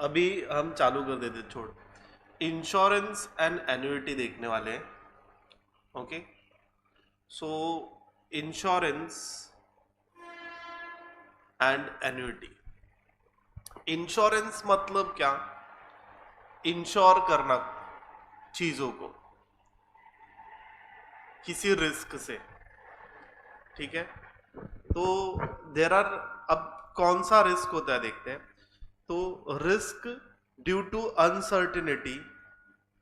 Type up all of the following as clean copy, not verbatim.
अभी हम चालू कर देते, छोड़। इंश्योरेंस एंड एन्युइटी देखने वाले हैं। Okay, so insurance and annuity. Insurance मतलब क्या? इंश्योर करना चीजों को किसी रिस्क से, ठीक है। तो देर आर, अब कौन सा रिस्क होता है देखते हैं। तो risk due to uncertainty,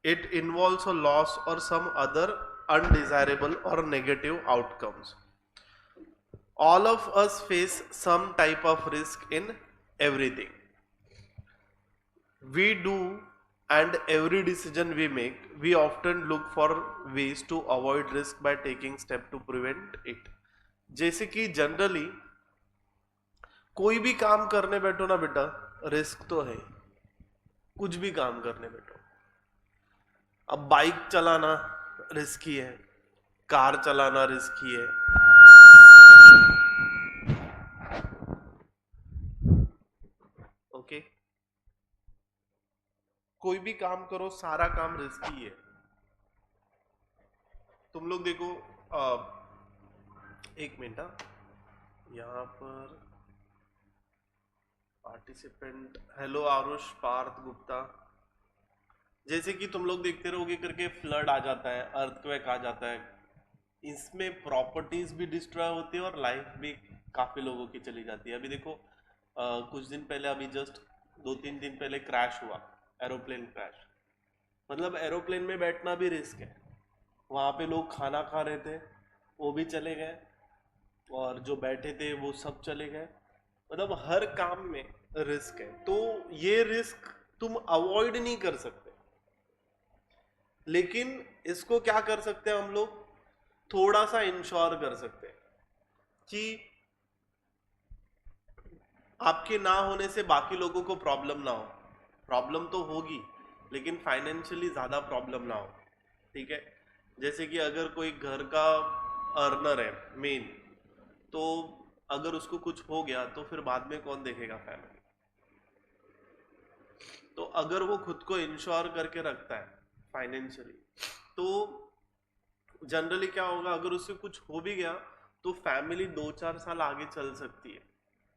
it involves a loss और some other undesirable or negative outcomes. All of us face some type of risk in everything we do, and every decision we make, we often look for ways to avoid risk by taking step to prevent it. जैसे कि generally कोई भी काम करने बैठो ना बेटा, risk तो है। कुछ भी काम करने बैठो, अब बाइक चलाना रिस्की है, कार चलाना रिस्की है, ओके। कोई भी काम करो, सारा काम रिस्की है। तुम लोग देखो, एक मिनट, यहाँ पर पार्टिसिपेंट, हेलो आरुष पार्थ गुप्ता। जैसे कि तुम लोग देखते रहोगे करके फ्लड आ जाता है, अर्थक्वेक आ जाता है, इसमें प्रॉपर्टीज भी डिस्ट्रॉय होती है और लाइफ भी काफी लोगों की चली जाती है। अभी देखो, कुछ दिन पहले, अभी जस्ट 2-3 दिन पहले क्रैश हुआ, एरोप्लेन क्रैश। मतलब एरोप्लेन में बैठना भी रिस्क है। वहां पे लोग खाना खा रहे थे, वो भी चले गए, और जो बैठे थे वो सब चले गए। मतलब हर काम में रिस्क है। तो ये रिस्क तुम अवॉइड नहीं कर सकते, लेकिन इसको क्या कर सकते हैं हम लोग, थोड़ा सा इंश्योर कर सकते हैं कि आपके ना होने से बाकी लोगों को प्रॉब्लम ना हो। प्रॉब्लम तो होगी, लेकिन फाइनेंशियली ज्यादा प्रॉब्लम ना हो, ठीक है। जैसे कि अगर कोई घर का अर्नर है मेन, तो अगर उसको कुछ हो गया तो फिर बाद में कौन देखेगा, फैमिली। तो अगर वो खुद को इंश्योर करके रखता है फाइनेंशियली, तो जनरली क्या होगा, अगर उससे कुछ हो भी गया तो फैमिली 2-4 साल आगे चल सकती है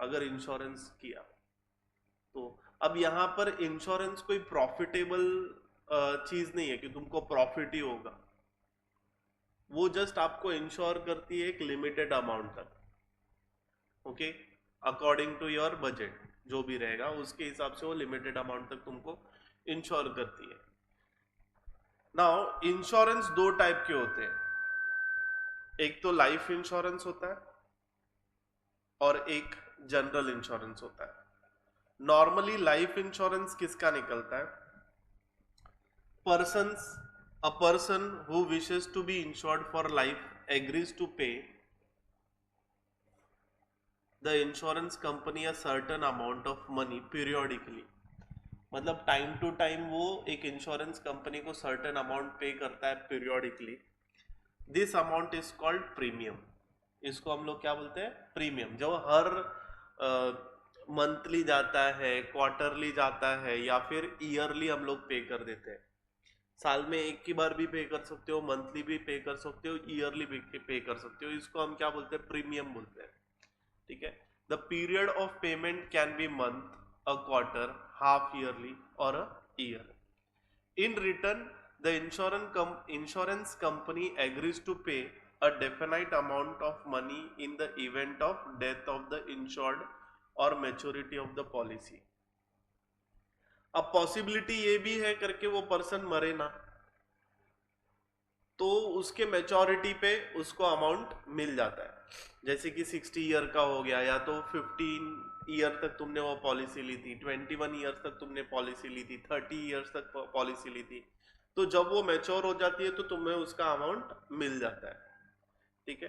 अगर इंश्योरेंस किया तो। अब यहाँ पर इंश्योरेंस कोई प्रॉफिटेबल चीज नहीं है कि तुमको प्रॉफिट ही होगा। वो जस्ट आपको इंश्योर करती है एक लिमिटेड अमाउंट तक, okay, according to your budget. जो भी रहेगा उसके हिसाब से वो लिमिटेड अमाउंट तक तुमको इंश्योर करती है। नाउ इंश्योरेंस दो टाइप के होते हैं, एक तो लाइफ इंश्योरेंस होता है और एक जनरल इंश्योरेंस होता है। नॉर्मली लाइफ इंश्योरेंस किसका निकलता है? persons A person who wishes to be insured for life agrees to pay the insurance company a certain amount of money periodically. मतलब टाइम टू टाइम वो एक इंश्योरेंस कंपनी को certain amount पे करता है periodically. This amount is called premium. इसको हम लोग क्या बोलते हैं? प्रीमियम। जो हर मंथली जाता है, क्वार्टरली जाता है, या फिर ईयरली हम लोग पे कर देते हैं। साल में एक की बार भी पे कर सकते हो, मंथली भी पे कर सकते हो, ईयरली भी पे कर सकते हो। इसको हम क्या बोलते हैं? प्रीमियम बोलते हैं, ठीक है। The period of payment can be month, a quarter, half yearly or a year. In return, the insurance company agrees to pay a definite amount of money in the event of death of the insured or maturity of the policy. अब possibility ये भी है करके वो person मरे ना, तो उसके मेचोरिटी पे उसको अमाउंट मिल जाता है। जैसे कि 60 ईयर का हो गया, या तो 15 ईयर तक तुमने वो पॉलिसी ली थी, 21 ईयर्स तक तुमने पॉलिसी ली थी, 30 ईयर्स तक पॉलिसी ली थी। तो जब वो मैच्योर हो जाती है तो तुम्हें उसका अमाउंट मिल जाता है, ठीक है।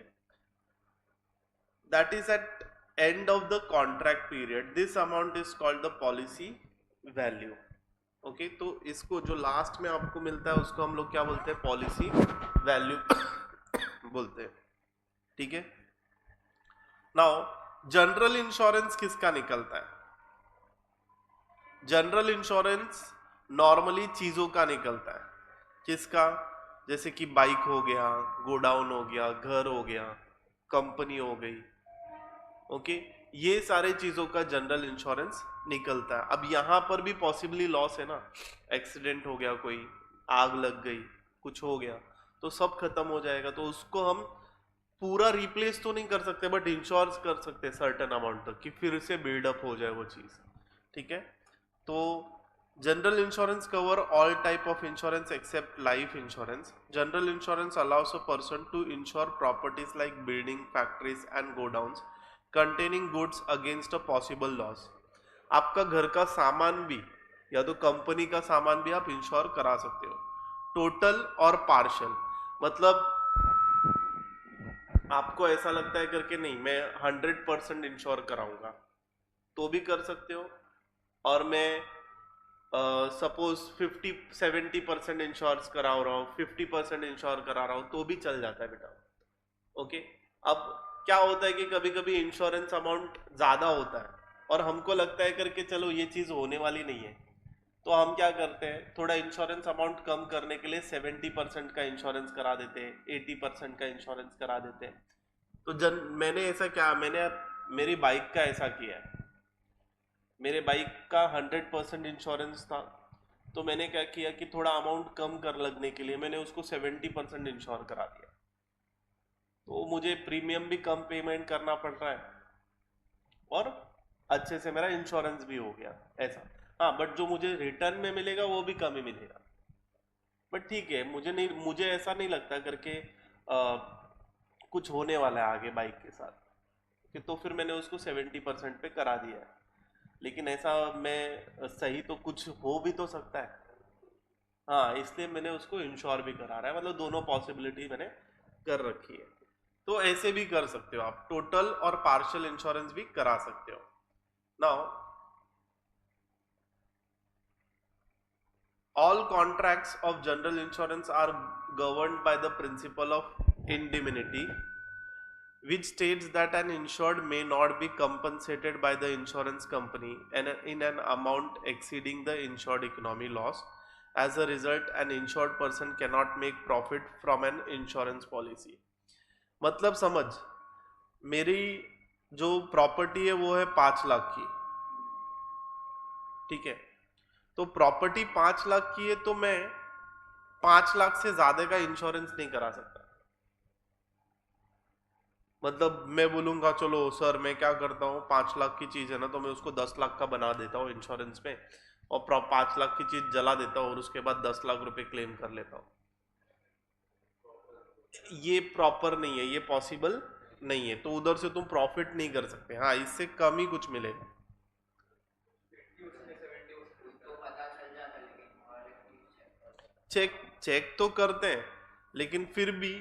That is at end of the contract period. This amount is called the policy value, okay. तो इसको जो लास्ट में आपको मिलता है उसको हम लोग क्या बोलते हैं? पॉलिसी वैल्यू बोलते हैं, ठीक है। नाउ जनरल इंश्योरेंस किसका निकलता है? जनरल इंश्योरेंस नॉर्मली चीजों का निकलता है। किसका? जैसे कि बाइक हो गया, गोडाउन हो गया, घर हो गया, कंपनी हो गई। ओके, ये सारे चीजों का जनरल इंश्योरेंस निकलता है। अब यहां पर भी पॉसिबली लॉस है ना, एक्सीडेंट हो गया, कोई आग लग गई, कुछ हो गया, तो सब खत्म हो जाएगा। तो उसको हम पूरा रिप्लेस तो नहीं कर सकते, बट इंश्योर कर सकते हैं सर्टेन अमाउंट तक, कि फिर से बिल्डअप हो जाए वो चीज। ठीक है, तो general insurance cover all type of insurance except life insurance. General insurance allows a person to insure properties like building, factories and godowns containing goods against a possible loss. आपका घर का सामान भी या तो कंपनी का सामान भी आप इंश्योर करा सकते हो, टोटल और पार्शियल। मतलब आपको ऐसा लगता है करके नहीं, मैं 100% इंश्योर कराऊंगा तो भी कर सकते हो, और मैं सपोज 50-70% इंश्योर करा रहा हूँ, 50% इंश्योर करा रहा हूँ, तो भी चल जाता है बेटा। ओके, अब क्या होता है कि कभी कभी इंश्योरेंस अमाउंट ज्यादा होता है और हमको लगता है करके चलो ये चीज होने वाली नहीं है, तो हम क्या करते हैं, थोड़ा इंश्योरेंस अमाउंट कम करने के लिए 70% का इंश्योरेंस करा देते हैं, 80% का इंश्योरेंस करा देते हैं। तो मैंने ऐसा क्या, मैंने मेरी बाइक का ऐसा किया है। मेरे बाइक का 100% इंश्योरेंस था, तो मैंने क्या किया कि थोड़ा अमाउंट कम कर लगने के लिए मैंने उसको 70% इंश्योर करा दिया, तो मुझे प्रीमियम भी कम पेमेंट करना पड़ रहा है और अच्छे से मेरा इंश्योरेंस भी हो गया ऐसा। हाँ, बट जो मुझे रिटर्न में मिलेगा वो भी कम ही मिलेगा, बट ठीक है, मुझे ऐसा नहीं लगता करके कुछ होने वाला है आगे बाइक के साथ, कि तो फिर मैंने उसको 70% पे करा दिया है। लेकिन ऐसा मैं सही तो कुछ हो भी तो सकता है, हाँ, इसलिए मैंने उसको इंश्योर भी करा रहा है, मतलब दोनों पॉसिबिलिटी मैंने कर रखी है। तो ऐसे भी कर सकते हो आप, टोटल और पार्शियल इंश्योरेंस भी करा सकते हो। Now all contracts of general insurance are governed by the principle of indemnity, which states that an insured may not be compensated by the insurance company in an amount exceeding the insured economy loss. As a result, an insured person cannot make profit from an insurance policy. मतलब समझ, मेरी जो property है वो है 5 लाख की, ठीक है, तो प्रॉपर्टी 5 लाख की है, तो मैं 5 लाख से ज्यादा का इंश्योरेंस नहीं करा सकता। मतलब मैं बोलूंगा चलो सर मैं क्या करता हूँ, 5 लाख की चीज है ना, तो मैं उसको 10 लाख का बना देता हूँ इंश्योरेंस में, और 5 लाख की चीज जला देता हूँ और उसके बाद 10 लाख रुपए क्लेम कर लेता हूँ। ये प्रॉपर नहीं है, ये पॉसिबल नहीं है, तो उधर से तुम प्रॉफिट नहीं कर सकते। हाँ, इससे कम ही कुछ मिलेगा। चेक चेक तो करते हैं, लेकिन फिर भी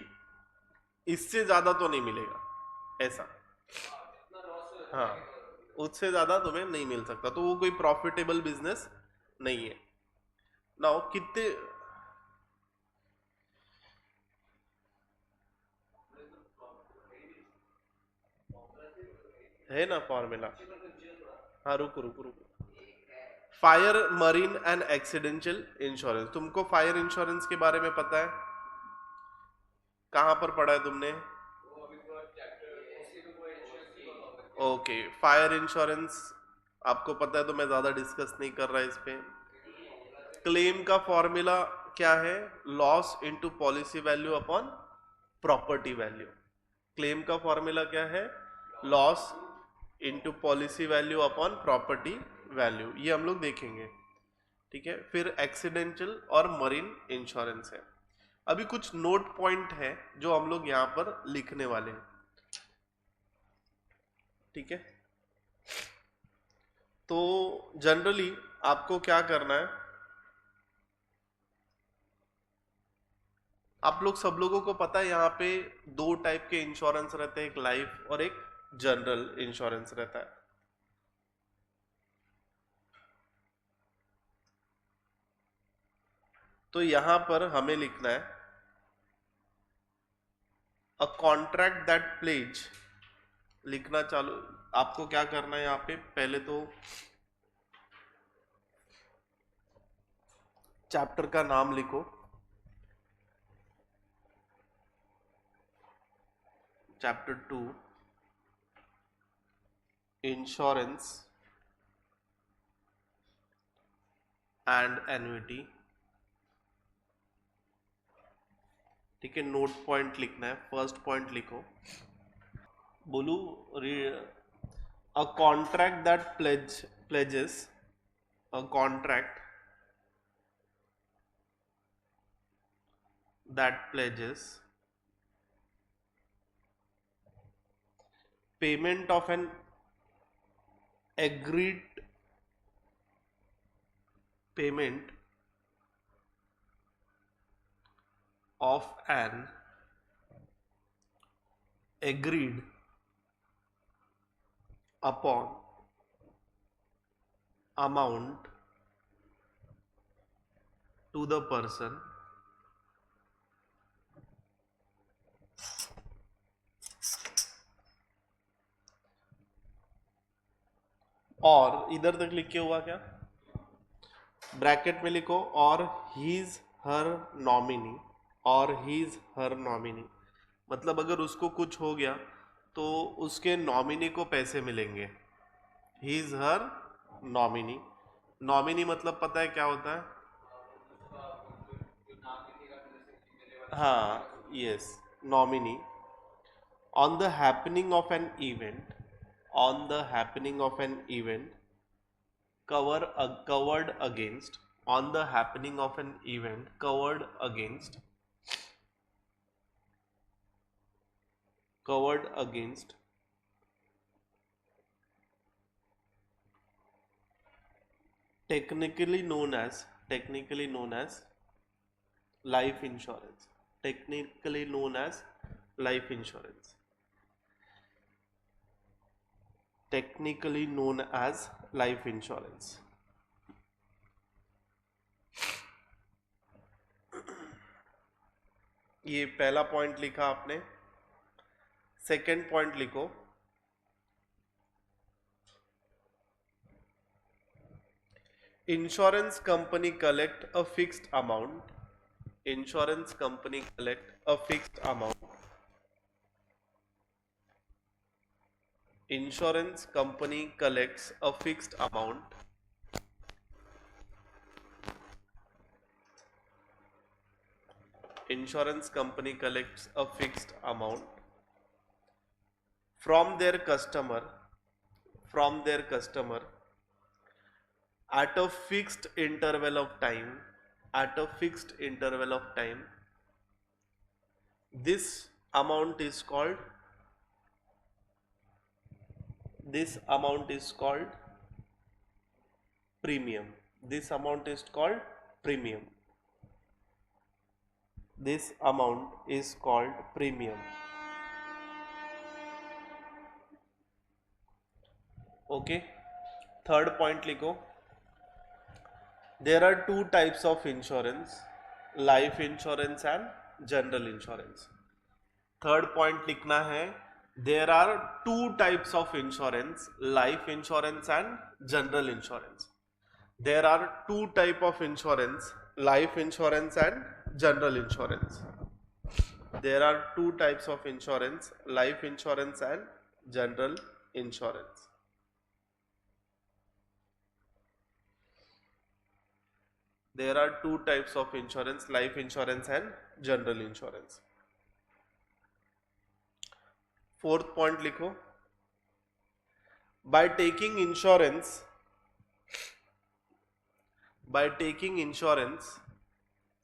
इससे ज्यादा तो नहीं मिलेगा ऐसा। हाँ, उससे ज्यादा तुम्हें नहीं मिल सकता, तो वो कोई प्रॉफिटेबल बिजनेस नहीं है। नाउ कितने है ना फॉर्मूला? हाँ, रुको रुको रुको। Fire, marine and accidental insurance, तुमको फायर इंश्योरेंस के बारे में पता है? कहाँ पर पढ़ा है तुमने? ओके, फायर इंश्योरेंस आपको पता है, तो मैं ज्यादा डिस्कस नहीं कर रहा इस पे। क्लेम का फॉर्मूला क्या है? Loss into policy value upon property value. Claim का फॉर्मूला क्या है? Loss into policy value upon property value, ये हम लोग देखेंगे। ठीक है, फिर एक्सीडेंटल और मरीन इंश्योरेंस है। अभी कुछ नोट पॉइंट है जो हम लोग यहां पर लिखने वाले हैं। ठीक है, तो जनरली आपको क्या करना है, आप लोग सब लोगों को पता है यहाँ पे 2 टाइप के इंश्योरेंस रहते हैं, एक लाइफ और एक जनरल इंश्योरेंस रहता है। तो यहां पर हमें लिखना है अ कॉन्ट्रैक्ट दैट प्लेज, लिखना चालू। आपको क्या करना है यहाँ पे, पहले तो चैप्टर का नाम लिखो, चैप्टर 2 इंश्योरेंस एंड एन्युटी। ठीक है, नोट पॉइंट लिखना है, फर्स्ट पॉइंट लिखो। बोलू, a contract that pledges a contract that pledges payment of an agreed payment of an agreed upon amount to the person और इधर तक लिखे हुआ क्या, ब्रैकेट में लिखो, और हीज हर नॉमिनी, और हीज हर नॉमिनी, मतलब अगर उसको कुछ हो गया तो उसके नॉमिनी को पैसे मिलेंगे। हीज हर नॉमिनी, नॉमिनी मतलब पता है क्या होता है? हाँ, yes, nominee. On the happening of an event, on the happening of an event, covered against, on the happening of an event covered against technically known as life insurance, technically known as life insurance, technically known as life insurance। ये पहला point लिखा आपने। Second point लिखो, insurance company collect a fixed amount, insurance company collect a fixed amount, insurance company collects a fixed amount insurance company collects a fixed amount from their customer at a fixed interval of time, at a fixed interval of time. This amount is called, this amount is called premium, this amount is called premium, this amount is called premium। Okay, third point लिखो, there are two types of insurance, life insurance and general insurance. Third point लिखना है, there are two types of insurance, life insurance and general insurance. There are two type of insurance, life insurance and general insurance. There are two types of insurance, life insurance and general insurance. There are two types of insurance, life insurance and general insurance। Fourth point लिखो, by taking insurance,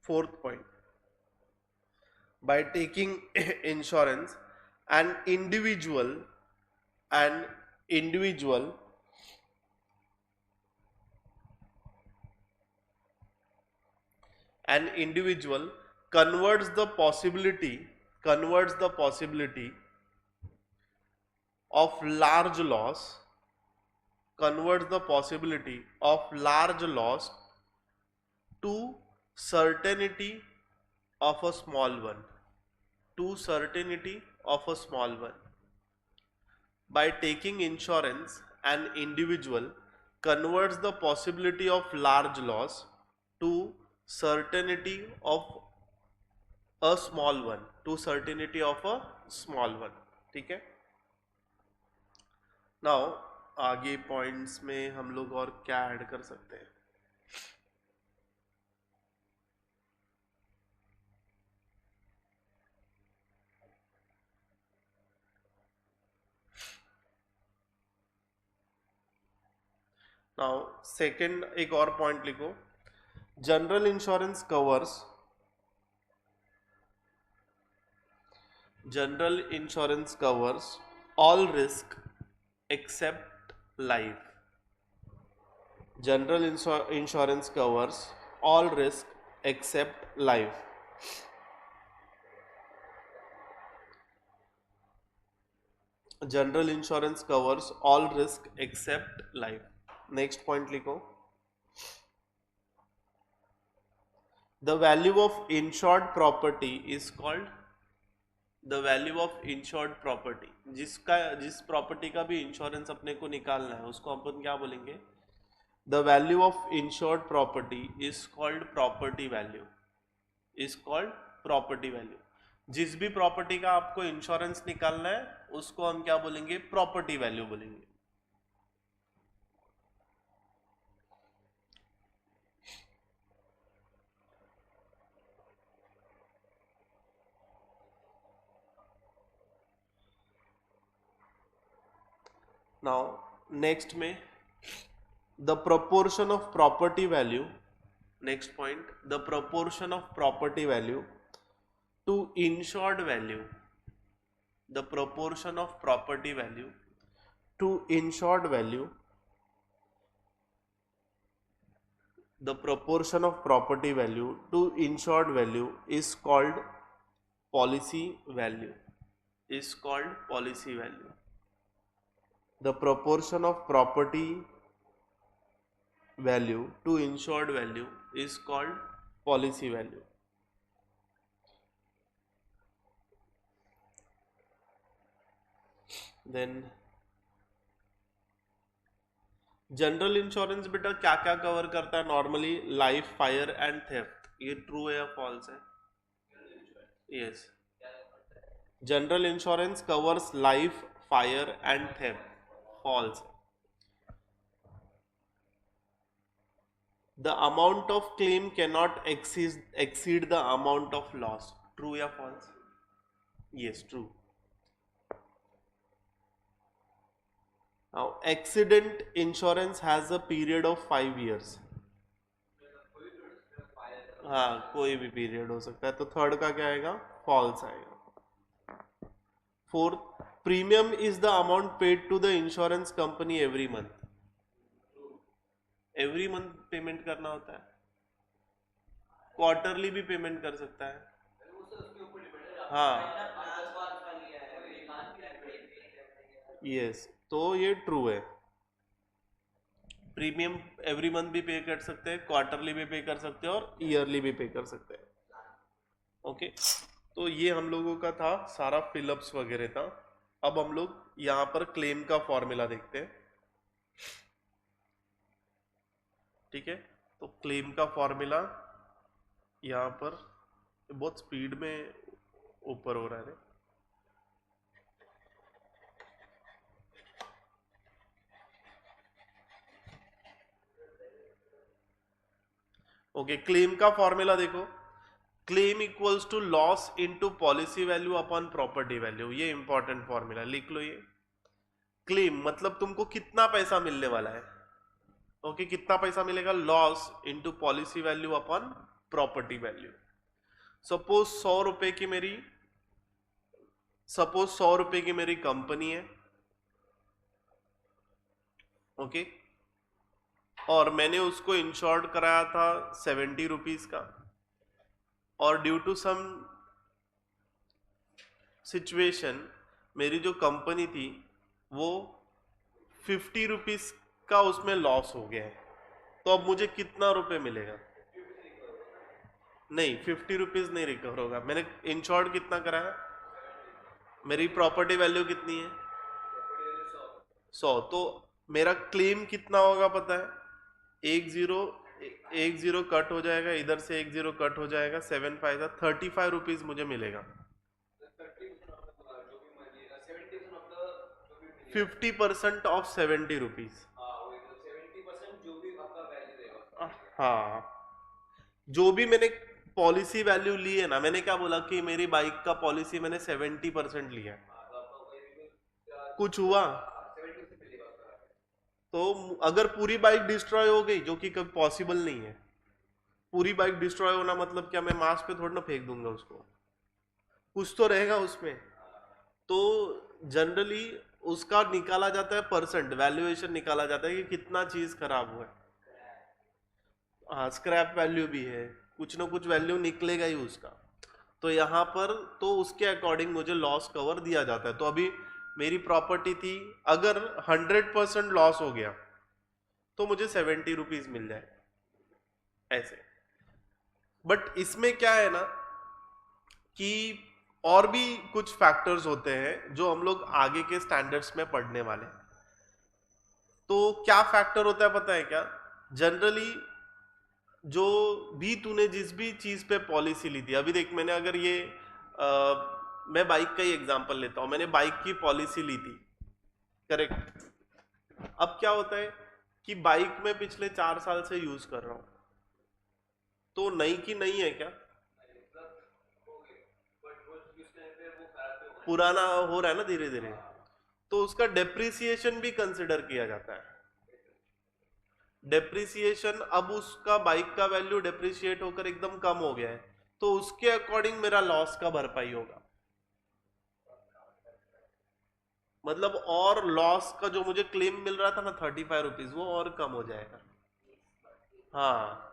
fourth point, by taking insurance, an individual converts the possibility of large loss, to certainty of a small one, by taking insurance, an individual converts the possibility of large loss to certainty of a small one to certainty of a small one. ठीक है. Now आगे points में हम लोग और क्या add कर सकते हैं. नाउ सेकंड एक और पॉइंट लिखो. General insurance covers all risk except life. General insurance covers all risk except life. General insurance covers all risk except life. Next point लिखो. The value of insured property is called the value of insured property. जिस property का भी insurance अपने को निकालना है उसको अपन क्या बोलेंगे. The value of insured property is called property value. जिस भी प्रॉपर्टी का आपको इंश्योरेंस निकालना है उसको हम क्या बोलेंगे, प्रॉपर्टी वैल्यू बोलेंगे. नाउ नेक्स्ट में the proportion of property value. Next point, the proportion of property value to insured value. The proportion of property value to insured value. The proportion of property value to insured value is called policy value. The proportion of property value to insured value is called policy value. Then general insurance बेटा क्या क्या cover करता है normally. Life, fire and theft. ये true है या false है? Yes. General insurance covers life, fire and theft. False. The amount of claim cannot exceed the amount of loss. True या false? Yes, true. Now, accident insurance has a period of 5 years. हाँ, कोई भी period हो सकता है. तो third का क्या आएगा? फॉल्स आएगा. Fourth, premium is the amount paid to the insurance company every month. Every month payment करना होता है. क्वार्टरली भी पेमेंट कर सकता है. हाँ, यस. तो ये ट्रू है. प्रीमियम एवरी मंथ भी पे कर सकते हैं, क्वार्टरली भी पे कर सकते हैं और ईयरली भी पे कर सकते हैं. ओके. तो ये हम लोगों का था सारा फिलअप्स वगैरह था. अब हम लोग यहाँ पर क्लेम का फॉर्मूला देखते हैं. ठीक है. तो क्लेम का फॉर्मूला यहाँ पर बहुत स्पीड में ऊपर हो रहा है. ओके. क्लेम का फॉर्मूला देखो. Claim equals to loss into policy value upon property value. ये इंपॉर्टेंट फॉर्मूला लिख लो. ये क्लेम मतलब तुमको कितना पैसा मिलने वाला है. ओके. कितना पैसा मिलेगा? Loss into policy value upon property value. Suppose 100 रुपए की मेरी कंपनी है. ओके. और मैंने उसको इंश्योर्ड कराया था 70 रुपीज का. और ड्यू टू सम सिचुएशन मेरी जो कंपनी थी वो 50 रुपीज का उसमें लॉस हो गया है. तो अब मुझे कितना रुपए मिलेगा? नहीं, 50 रुपीज नहीं रिकवर होगा. मैंने इंश्योर्ड कितना कराया? मेरी प्रॉपर्टी वैल्यू कितनी है? 100. तो मेरा क्लेम कितना होगा पता है? 10 एक जीरो कट हो जाएगा, इधर से एक जीरो कट हो जाएगा, 7 फाइव 35 रुपीज मुझे मिलेगा। 50% ऑफ 70 रुपीज। हाँ, जो भी मैंने पॉलिसी वैल्यू ली है ना, मैंने क्या बोला कि मेरी बाइक का पॉलिसी मैंने 70% लिया है। कुछ हुआ तो अगर पूरी बाइक डिस्ट्रॉय हो गई, जो कि कभी पॉसिबल नहीं है, पूरी बाइक डिस्ट्रॉय होना मतलब क्या, मैं मार्स पे थोड़ा ना फेंक दूंगा उसको, कुछ तो रहेगा उसमें। तो जनरली उसका निकाला जाता है परसेंट, वैल्यूएशन निकाला जाता है कि कितना चीज खराब हुआ है। हाँ, स्क्रैप वैल्यू भी है, कुछ ना कुछ वैल्यू निकलेगा ही उसका। तो यहाँ पर तो उसके अकॉर्डिंग मुझे लॉस कवर दिया जाता है। तो अभी मेरी प्रॉपर्टी थी, अगर 100% लॉस हो गया तो मुझे 70 रुपीज मिल जाए ऐसे। बट इसमें क्या है ना कि और भी कुछ फैक्टर्स होते हैं जो हम लोग आगे के स्टैंडर्ड्स में पढ़ने वाले हैं। तो क्या फैक्टर होता है पता है क्या? जनरली जो भी तूने जिस भी चीज पे पॉलिसी ली थी, अभी देख मैंने अगर ये मैं बाइक का ही एग्जांपल लेता हूं, मैंने बाइक की पॉलिसी ली थी, करेक्ट। अब क्या होता है कि बाइक में पिछले 4 साल से यूज कर रहा हूं, तो नई की नई है क्या, पुराना हो रहा है ना धीरे धीरे, तो उसका डेप्रिसिएशन भी कंसिडर किया जाता है। डेप्रिसिएशन, अब उसका बाइक का वैल्यू डेप्रिशिएट होकर एकदम कम हो गया है, तो उसके अकॉर्डिंग मेरा लॉस का भरपाई होगा। मतलब और लॉस का जो मुझे क्लेम मिल रहा था ना 35 रुपीज, वो और कम हो जाएगा। हाँ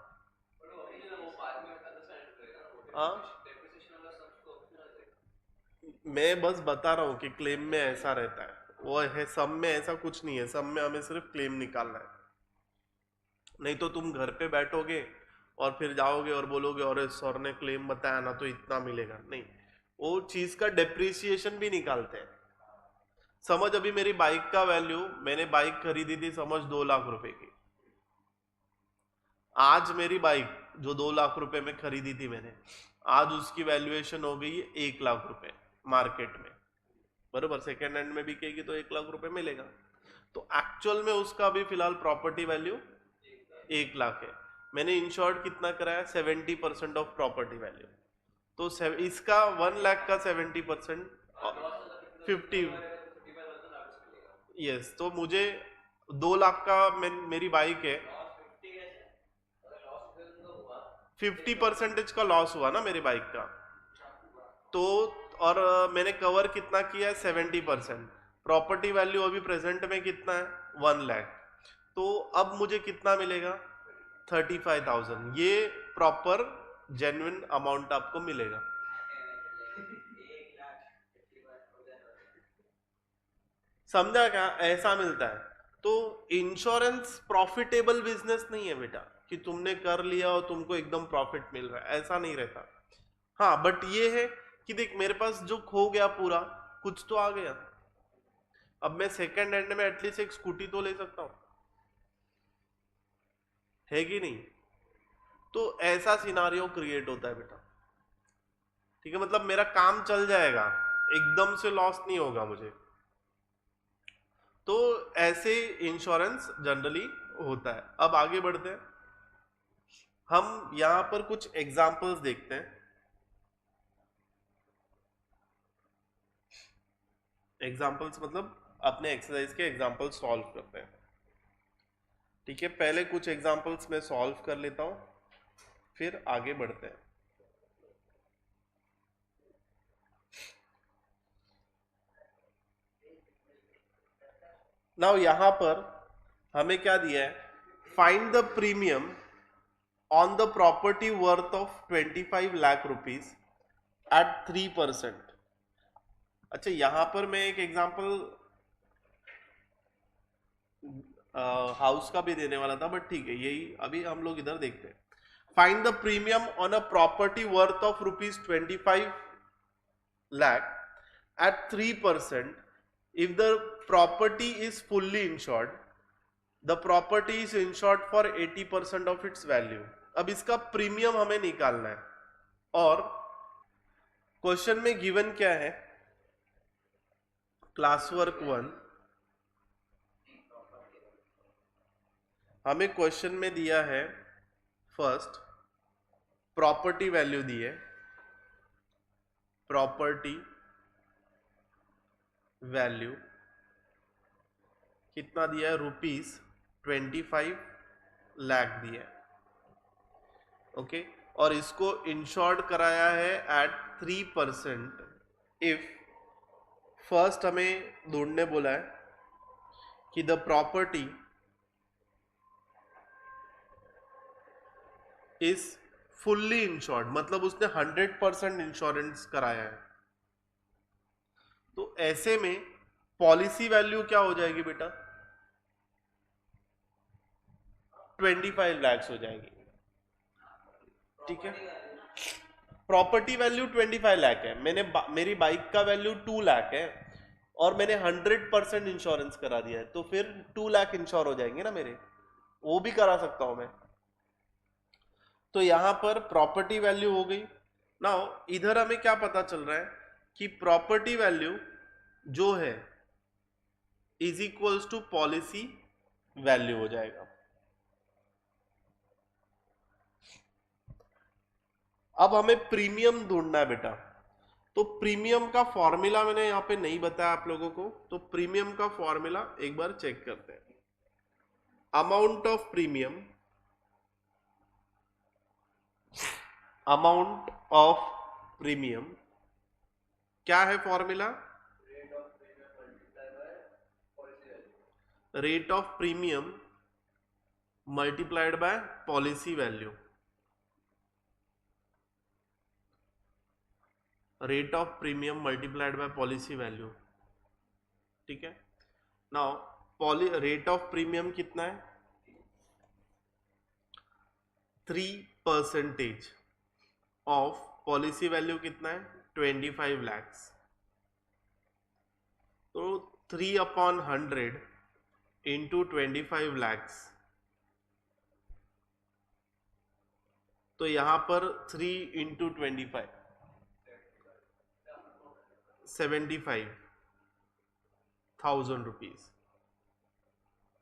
हाँ, मैं बस बता रहा हूँ कि क्लेम में ऐसा रहता है, वो है सब में ऐसा कुछ नहीं है, सब में हमें सिर्फ क्लेम निकालना है। नहीं तो तुम घर पे बैठोगे और फिर जाओगे और बोलोगे अरे सर ने क्लेम बताया ना तो इतना मिलेगा, नहीं, वो चीज का डेप्रिसिएशन भी निकालते हैं। समझ, अभी मेरी बाइक का वैल्यू, मैंने बाइक खरीदी थी समझ 2 लाख रुपए की, आज मेरी बाइक जो 2 लाख रुपए में खरीदी थी मैंने, आज उसकी वैल्यूएशन हो गई है 1 लाख रुपए मार्केट में, बरोबर। सेकेंड हैंड में बिकेगी तो 1 लाख रुपए मिलेगा। तो एक्चुअल में उसका अभी फिलहाल प्रॉपर्टी वैल्यू 1 लाख है। मैंने इंश्योर्ड कितना कराया, 70% ऑफ प्रॉपर्टी वैल्यू। तो इसका 1 लाख का 70% 50, यस। तो मुझे 2 लाख का मेरी बाइक है, 50% का लॉस हुआ ना मेरी बाइक का। तो और मैंने कवर कितना किया है, 70%। प्रॉपर्टी वैल्यू अभी प्रेजेंट में कितना है, 1 लाख। तो अब मुझे कितना मिलेगा, 35,000। ये प्रॉपर जेन्युइन अमाउंट आपको मिलेगा। समझा क्या, ऐसा मिलता है। तो इंश्योरेंस प्रॉफिटेबल बिजनेस नहीं है बेटा कि तुमने कर लिया और तुमको एकदम प्रॉफिट मिल रहा है, ऐसा नहीं रहता। हाँ, बट ये है कि देख मेरे पास जो खो गया पूरा, कुछ तो आ गया। अब मैं सेकंड हैंड में एटलीस्ट एक स्कूटी तो ले सकता हूं, है कि नहीं? तो ऐसा सिनारियो क्रिएट होता है बेटा, ठीक है। मतलब मेरा काम चल जाएगा, एकदम से लॉस नहीं होगा मुझे। तो ऐसे इंश्योरेंस जनरली होता है। अब आगे बढ़ते हैं, हम यहां पर कुछ एग्जाम्पल्स देखते हैं। एग्जाम्पल्स मतलब अपने एक्सरसाइज के एग्जाम्पल्स सॉल्व करते हैं, ठीक है। पहले कुछ एग्जाम्पल्स मैं सॉल्व कर लेता हूं, फिर आगे बढ़ते हैं। नाउ यहां पर हमें क्या दिया है, find the premium on the property worth of 25 lakh rupees at 3%। अच्छा, यहां पर मैं एक एग्जांपल हाउस का भी देने वाला था, बट ठीक है, यही अभी हम लोग इधर देखते हैं। Find the premium on a property worth of ₹25 lakh at 3% if the property is fully insured, the property is insured for 80% of its value. अब इसका प्रीमियम हमें निकालना है, और क्वेश्चन में गिवन क्या है, क्लास वर्क 1 हमें क्वेश्चन में दिया है, फर्स्ट प्रॉपर्टी वैल्यू दी है, प्रॉपर्टी वैल्यू कितना दिया है, ₹25 लाख दिया है, ओके। और इसको इंश्योर्ड कराया है एट 3%। इफ फर्स्ट हमें ढूंढने बोला है कि the property is fully insured, मतलब उसने 100% इंश्योरेंस कराया है, तो ऐसे में पॉलिसी वैल्यू क्या हो जाएगी बेटा, 25 लाख हो जाएगी, ठीक है। प्रॉपर्टी वैल्यू 25 लाख है, मेरी बाइक का वैल्यू 2 लाख है, और मैंने 100% इंश्योरेंस करा दिया है, तो फिर 2 लाख इंश्योर हो जाएंगे ना मेरे, वो भी करा सकता हूं मैं। तो यहां पर प्रॉपर्टी वैल्यू हो गई। नाउ इधर हमें क्या पता चल रहा है कि प्रॉपर्टी वैल्यू जो है is equals to policy value हो जाएगा। अब हमें प्रीमियम ढूंढना है बेटा, तो प्रीमियम का फॉर्मूला मैंने यहां पे नहीं बताया आप लोगों को, तो प्रीमियम का फॉर्मूला एक बार चेक करते हैं। Amount of premium, amount of premium क्या है formula, rate of premium multiplied by policy value, rate of premium multiplied by policy value, ठीक है। नाउ रेट ऑफ प्रीमियम कितना है, 3% ऑफ पॉलिसी वैल्यू कितना है, 25 लाख, तो 3/100 इंटू 25 लाख, तो यहां पर 3 इंटू 25 75,000 रुपीज,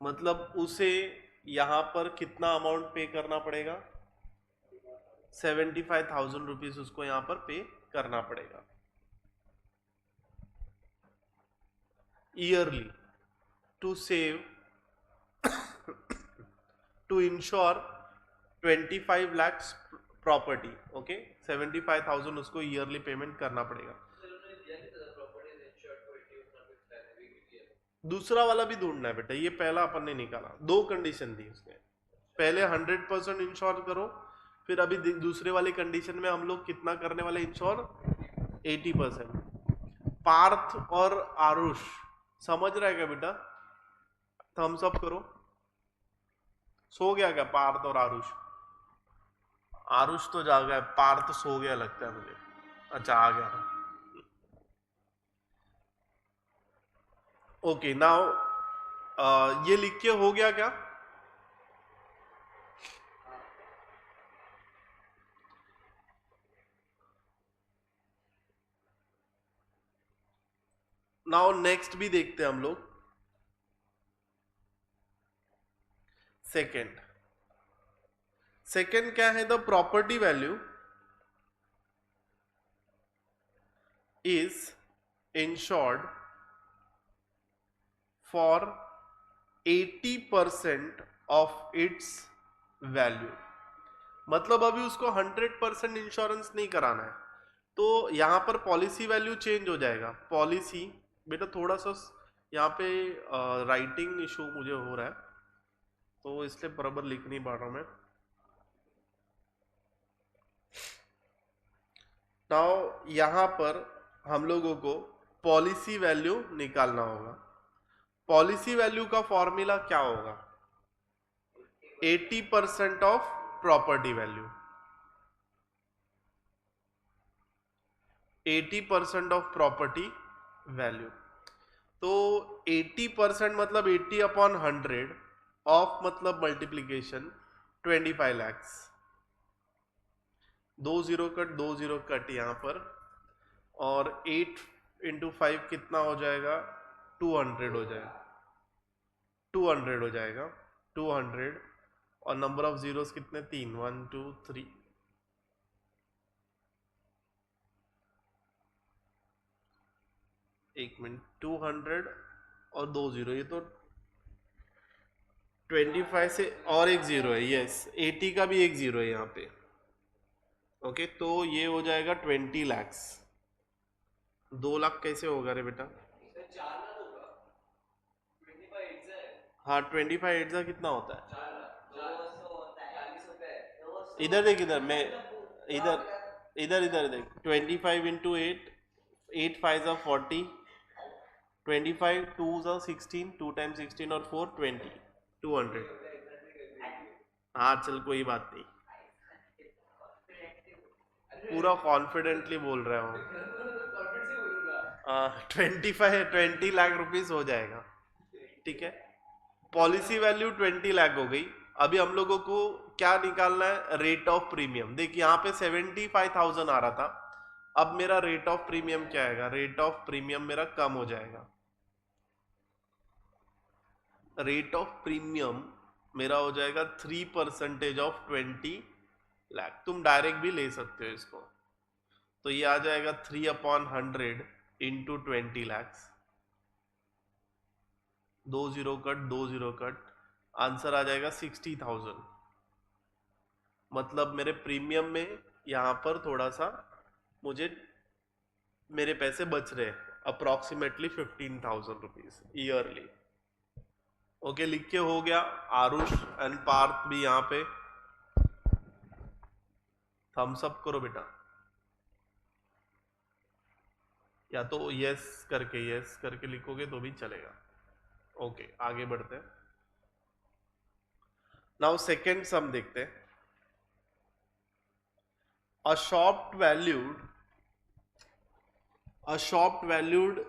मतलब उसे यहां पर कितना अमाउंट पे करना पड़ेगा, 75,000 रुपीज उसको यहां पर पे करना पड़ेगा yearly to save, to insure 25 lakh property, okay. 75,000 उसको ईयरली पेमेंट करना पड़ेगा। दूसरा वाला भी ढूंढना है बेटा, ये पहला अपन ने निकाला, 2 कंडीशन दी उसने, पहले 100% इंश्योर करो, फिर अभी दूसरे वाले कंडीशन में हम लोग कितना करने वाले इंश्योर, 80%। पार्थ और आरुष समझ रहा है क्या बेटा, थम्स अप करो। सो गया क्या पार्थ और आरुष, आरुष तो जागा है, पार्थ सो गया लगता है मुझे, अच्छा आ गया, ओके। नाउ ये लिख के हो गया क्या, नाउ नेक्स्ट भी देखते हैं हम लोग, सेकेंड क्या है, the property value is insured for 80% of its value, मतलब अभी उसको 100% इंश्योरेंस नहीं कराना है, तो यहां पर पॉलिसी वैल्यू चेंज हो जाएगा। पॉलिसी बेटा थोड़ा सा यहाँ पे राइटिंग इशू मुझे हो रहा है, तो इसलिए बराबर लिख नहीं पा रहा हूं मैं। नाउ यहां पर हम लोगों को पॉलिसी वैल्यू निकालना होगा। पॉलिसी वैल्यू का फॉर्मूला क्या होगा, 80% of property value, 80% of property value, तो 80% मतलब 80/100, ऑफ मतलब multiplication 25 lakhs, 2 zero cut 2 zero cut यहाँ पर, और 8 इंटू 5 कितना हो जाएगा, 200 हो जाएगा, 200 हो जाएगा, 200, और नंबर ऑफ जीरोस कितने, 3, 1 2 3, एक मिनट, 200 और 2 जीरो, ये तो 25 से और एक जीरो है, यस 80 का भी एक जीरो है यहाँ पे। ओके, तो ये हो जाएगा 20 lakhs। 2 लाख कैसे होगा रे बेटा? हाँ 25 एट कितना होता है? इधर देख, इधर मैं, इधर इधर इधर देख, 25 इंटू 8, 8 5 40, 25 2 16, 2 टाइम्स 16 और 4 20, 200। हाँ चल कोई बात नहीं, पूरा कॉन्फिडेंटली बोल रहा हूँ। 20 लाख रुपीस हो जाएगा, ठीक है। पॉलिसी वैल्यू 20 लाख हो गई। अभी हम लोगों को क्या निकालना है, रेट ऑफ प्रीमियम। देख यहाँ पे 75,000 आ रहा था, अब मेरा रेट ऑफ प्रीमियम क्या आएगा, रेट ऑफ प्रीमियम मेरा कम हो जाएगा। रेट ऑफ प्रीमियम मेरा हो जाएगा 3% ऑफ 20 लाख। तुम डायरेक्ट भी ले सकते हो इसको, तो ये आ जाएगा 3/100 into 20 lakhs, 2 zero cut 2 zero cut, answer आ जाएगा 60,000। मतलब मेरे प्रीमियम में यहाँ पर थोड़ा सा मुझे मेरे पैसे बच रहे हैं, अप्रोक्सीमेटली 15,000 रुपीज ईयरली। ओके, लिख के हो गया। आरुष एंड पार्थ भी यहाँ पे थम्स अप करो बेटा, या तो यस करके लिखोगे तो भी चलेगा। ओके, आगे बढ़ते हैं। नाउ सेकेंड सम देखते हैं। A shop valued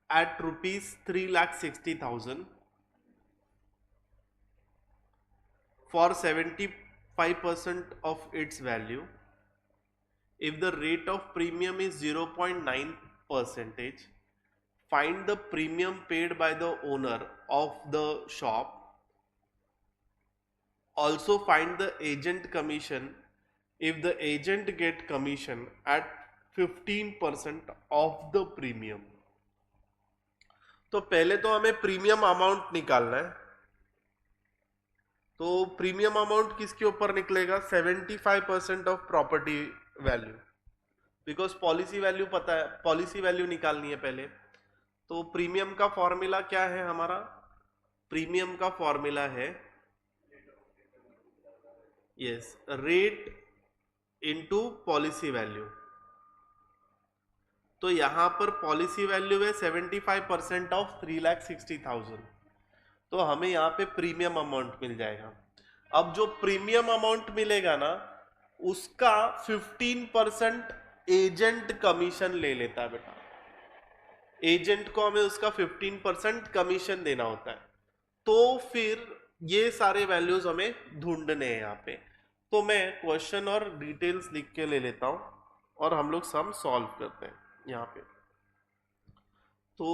at rupees 3,60,000 for 75% of its value. If the rate of premium is 0.9%, find the premium paid by the owner of the shop. Also find the agent commission if the agent get commission at 15% of the premium. तो पहले तो हमें premium amount निकालना है। तो premium amount किसके ऊपर निकलेगा, 75% of property value, because policy value पता है, पॉलिसी वैल्यू निकालनी है पहले। तो प्रीमियम का फॉर्मूला क्या है हमारा, प्रीमियम का फॉर्मूला है yes rate into policy value. तो यहां पर पॉलिसी वैल्यू है 75% ऑफ 3,60,000, तो हमें यहाँ पे प्रीमियम अमाउंट मिल जाएगा। अब जो प्रीमियम अमाउंट मिलेगा ना, उसका 15% एजेंट कमीशन ले लेता है बेटा। एजेंट को हमें उसका 15% कमीशन देना होता है। तो फिर ये सारे वैल्यूज हमें ढूंढने हैं यहाँ पे। तो मैं क्वेश्चन और डिटेल्स लिख के ले लेता हूं और हम लोग सम सॉल्व करते हैं यहाँ पे। तो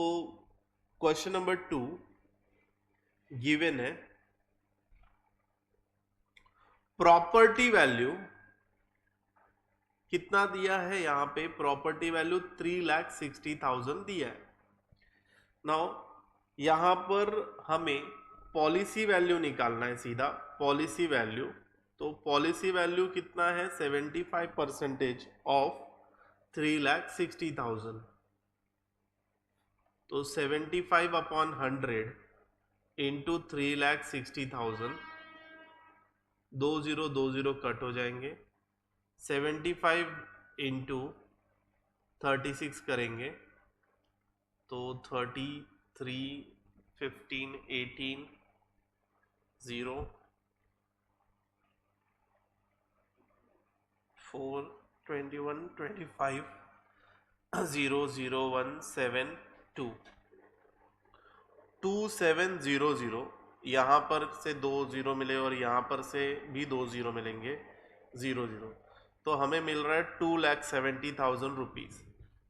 क्वेश्चन नंबर 2 गिवन है, प्रॉपर्टी वैल्यू कितना दिया है यहाँ पे, प्रॉपर्टी वैल्यू 3,60,000 दिया है। नाउ यहाँ पर हमें पॉलिसी वैल्यू निकालना है सीधा, पॉलिसी वैल्यू। तो पॉलिसी वैल्यू कितना है, 75% ऑफ 3,60,000। तो 75/100 इंटू 3,60,000, 2 0 कट हो जाएंगे। 75 इंटू 36 करेंगे तो 33 15 18 0 4 21 25 0 0 1 7 2 2700 यहाँ पर से 2 जीरो मिले और यहाँ पर से भी 2 जीरो मिलेंगे, 0 0, तो हमें मिल रहा है 2,70,000 रुपीज।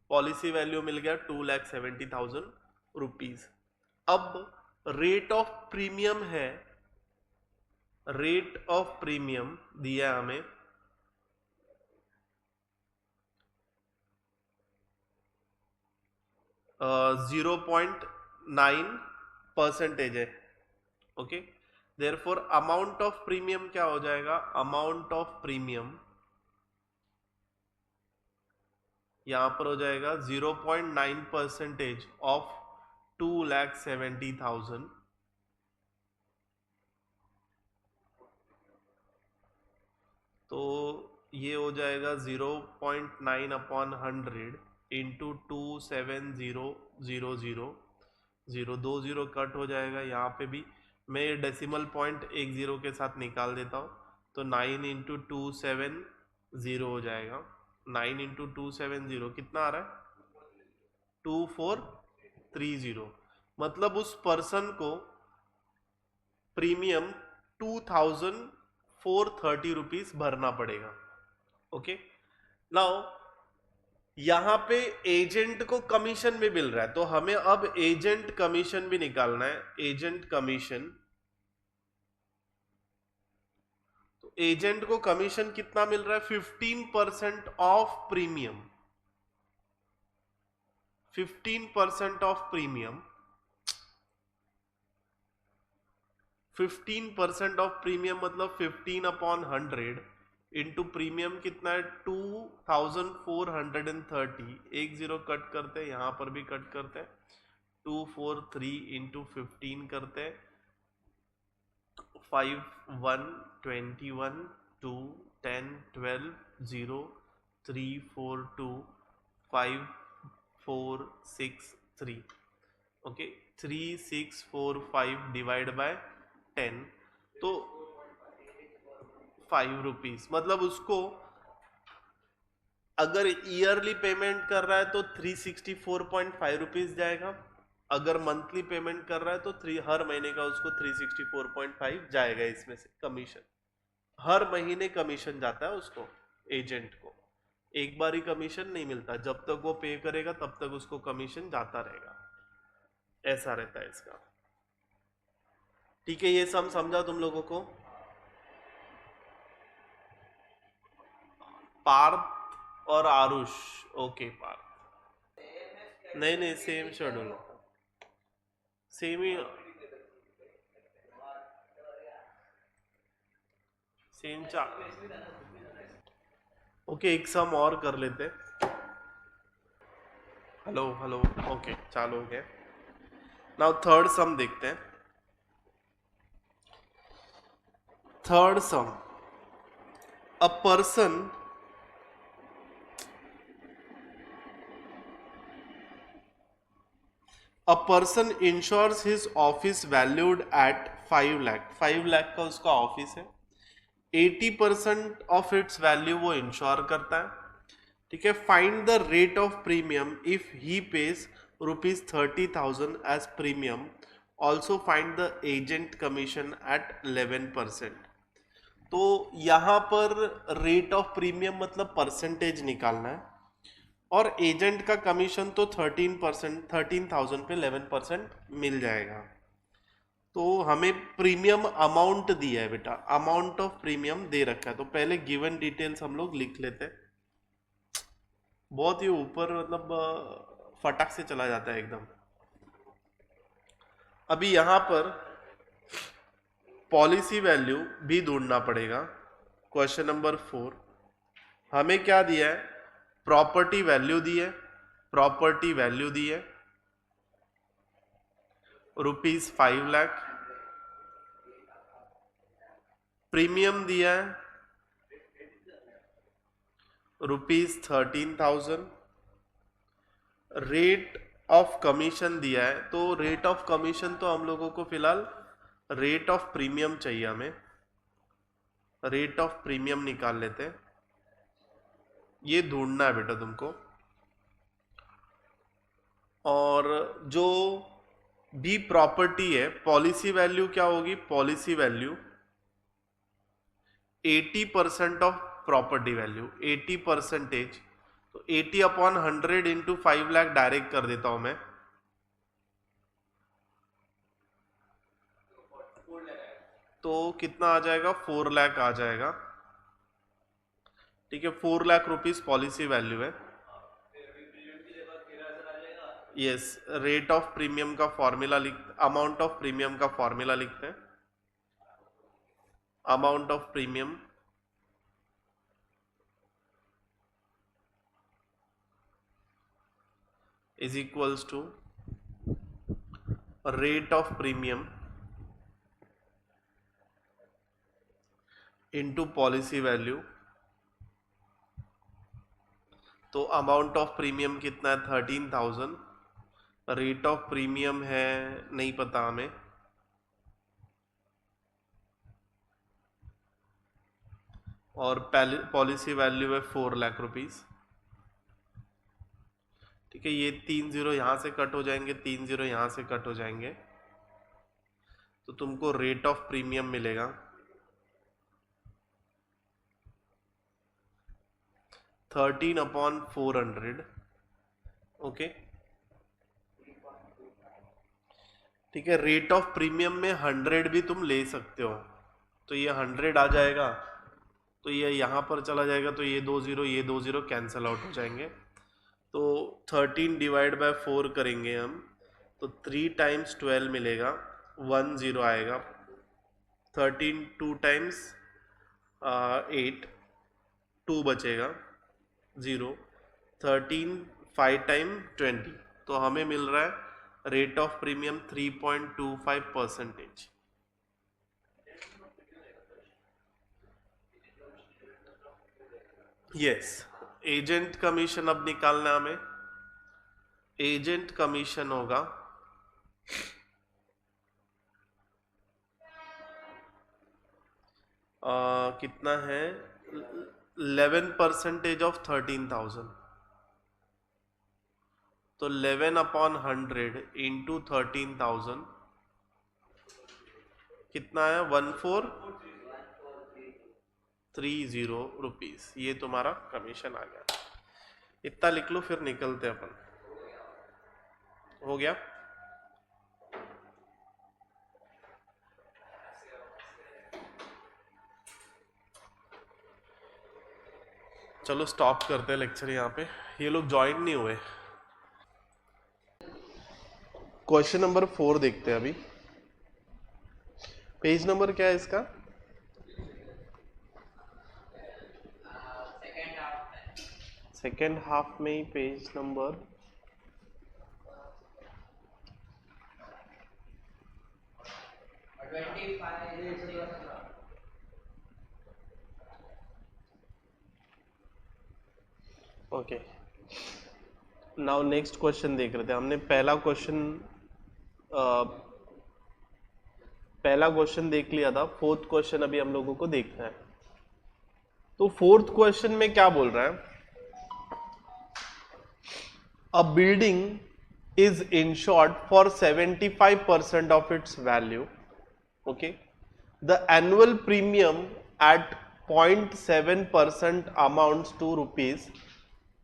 पॉलिसी वैल्यू मिल गया 2,70,000 रुपीज। अब रेट ऑफ प्रीमियम है, रेट ऑफ प्रीमियम दिया हमें 0.9% है। Okay, therefore amount of premium क्या हो जाएगा, अमाउंट ऑफ प्रीमियम यहां पर हो जाएगा 0.9% ऑफ 2,70,000। तो ये हो जाएगा 0.9 अपॉन 100 इंटू 270,000। 2 0 कट हो जाएगा, यहाँ पे भी मैं डेसिमल पॉइंट 1 0 के साथ निकाल देता हूँ, तो 9 इंटू 270 हो जाएगा। 9 इंटू 270 कितना आ रहा है, 2430। मतलब उस पर्सन को प्रीमियम 2,430 रुपीज भरना पड़ेगा। ओके, नाउ यहां पे एजेंट को कमीशन भी मिल रहा है, तो हमें अब एजेंट कमीशन भी निकालना है। एजेंट कमीशन, तो एजेंट को कमीशन कितना मिल रहा है, 15% of premium. 15% of premium, 15% of premium मतलब 15 अपॉन 100 इंटू प्रीमियम कितना है 2,430। 1 0 कट करते हैं, यहां पर भी कट करते हैं, 243 इंटू 15 करते हैं, 5 1 21 2 10 12 0 3 4 2 5 4 6 3। ओके, 3 6 4 5 डिवाइड बाय 10, तो 5 रुपीज। मतलब उसको अगर ईयरली पेमेंट कर रहा है तो 364.5 रुपीज जाएगा, अगर मंथली पेमेंट कर रहा है तो हर महीने का उसको 364.5 जाएगा। इसमें से कमीशन हर महीने कमीशन जाता है उसको, एजेंट को एक बार ही कमीशन नहीं मिलता, जब तक वो पे करेगा तब तक उसको कमीशन जाता रहेगा, ऐसा रहता है इसका। ठीक है, ये सब समझा तुम लोगों को। पार्थ और आरुष, ओके पार्थ, नहीं नहीं सेम शेड्यूल, सेम ही, सेम चार। ओके, एक सम और कर लेते। हेलो हेलो, ओके चालू हो गया। नाउ थर्ड सम देखते हैं। Third sum, a person insures his office valued at 5 lakh. 5 lakh का उसका ऑफिस है, 80% ऑफ इट्स वैल्यू वो इंश्योर करता है। ठीक है, find the rate of premium if he pays ₹30,000 as premium, also find the agent commission at 11%। तो यहां पर रेट ऑफ प्रीमियम मतलब परसेंटेज निकालना है, और एजेंट का कमीशन तो 13%, 13,000 पे 11% मिल जाएगा। तो हमें प्रीमियम अमाउंट दिया है बेटा, अमाउंट ऑफ प्रीमियम दे रखा है, तो पहले गिवन डिटेल्स हम लोग लिख लेते हैं। बहुत ही ऊपर मतलब फटाक से चला जाता है एकदम। अभी यहां पर पॉलिसी वैल्यू भी ढूंढना पड़ेगा। क्वेश्चन नंबर 4 हमें क्या दिया है, प्रॉपर्टी वैल्यू दी है, प्रॉपर्टी वैल्यू दी है ₹5 लाख, प्रीमियम दिया है ₹13,000, रेट ऑफ कमीशन दिया है। तो रेट ऑफ कमीशन तो हम लोगों को फिलहाल रेट ऑफ प्रीमियम चाहिए, हमें रेट ऑफ प्रीमियम निकाल लेते हैं। ये ढूंढना है बेटा तुमको। और जो बी प्रॉपर्टी है, पॉलिसी वैल्यू क्या होगी, policy value 80% of property value, 80%, तो 80/100 इंटू 5 लाख डायरेक्ट कर देता हूं मैं, तो कितना आ जाएगा, 4 लाख आ जाएगा। ठीक है, 4 लाख रुपीस पॉलिसी वैल्यू है। यस, रेट ऑफ प्रीमियम का फॉर्मूला लिख, अमाउंट ऑफ प्रीमियम का फॉर्मूला लिखते हैं। Amount of premium is equals to rate of premium into policy value. तो अमाउंट ऑफ प्रीमियम कितना है, 13,000। रेट ऑफ प्रीमियम है नहीं पता हमें, और पॉलिसी वैल्यू है 4 लाख रुपीस। ठीक है, ये 3 जीरो यहां से कट हो जाएंगे, 3 जीरो यहां से कट हो जाएंगे, तो तुमको रेट ऑफ प्रीमियम मिलेगा 13/400। ओके, ठीक है, रेट ऑफ प्रीमियम में 100 भी तुम ले सकते हो, तो ये 100 आ जाएगा, तो ये यहाँ पर चला जाएगा, तो ये 2 जीरो, ये 2 जीरो कैंसिल आउट हो जाएंगे। तो 13/4 करेंगे हम, तो 3 टाइम्स 12 मिलेगा, 1 जीरो आएगा। 13 2 टाइम्स 8, 2 बचेगा, 0। 13 5 टाइम 20, तो हमें मिल रहा है rate of premium 3.25%। Yes, agent commission अब निकालना हमें। एजेंट कमीशन होगा कितना है, 11% ऑफ 13,000, तो 11/100 इंटू 13,000 कितना है, 1430 रुपीज, ये तुम्हारा कमीशन आ गया। इतना लिख लो, फिर निकलते अपन। हो गया, चलो स्टॉप करते हैं लेक्चर यहाँ पे, ये लोग ज्वाइन नहीं हुए। क्वेश्चन नंबर 4 देखते हैं अभी। पेज नंबर क्या है इसका, सेकेंड हाफ में ही page number 25। Okay. Now next question देख रहे थे हमने, पहला क्वेश्चन देख लिया था, फोर्थ क्वेश्चन अभी हम लोगों को देखना है। तो फोर्थ क्वेश्चन में क्या बोल रहा है, अ building is insured for 75% of its value. Okay, the annual premium at 0.7% amounts to rupees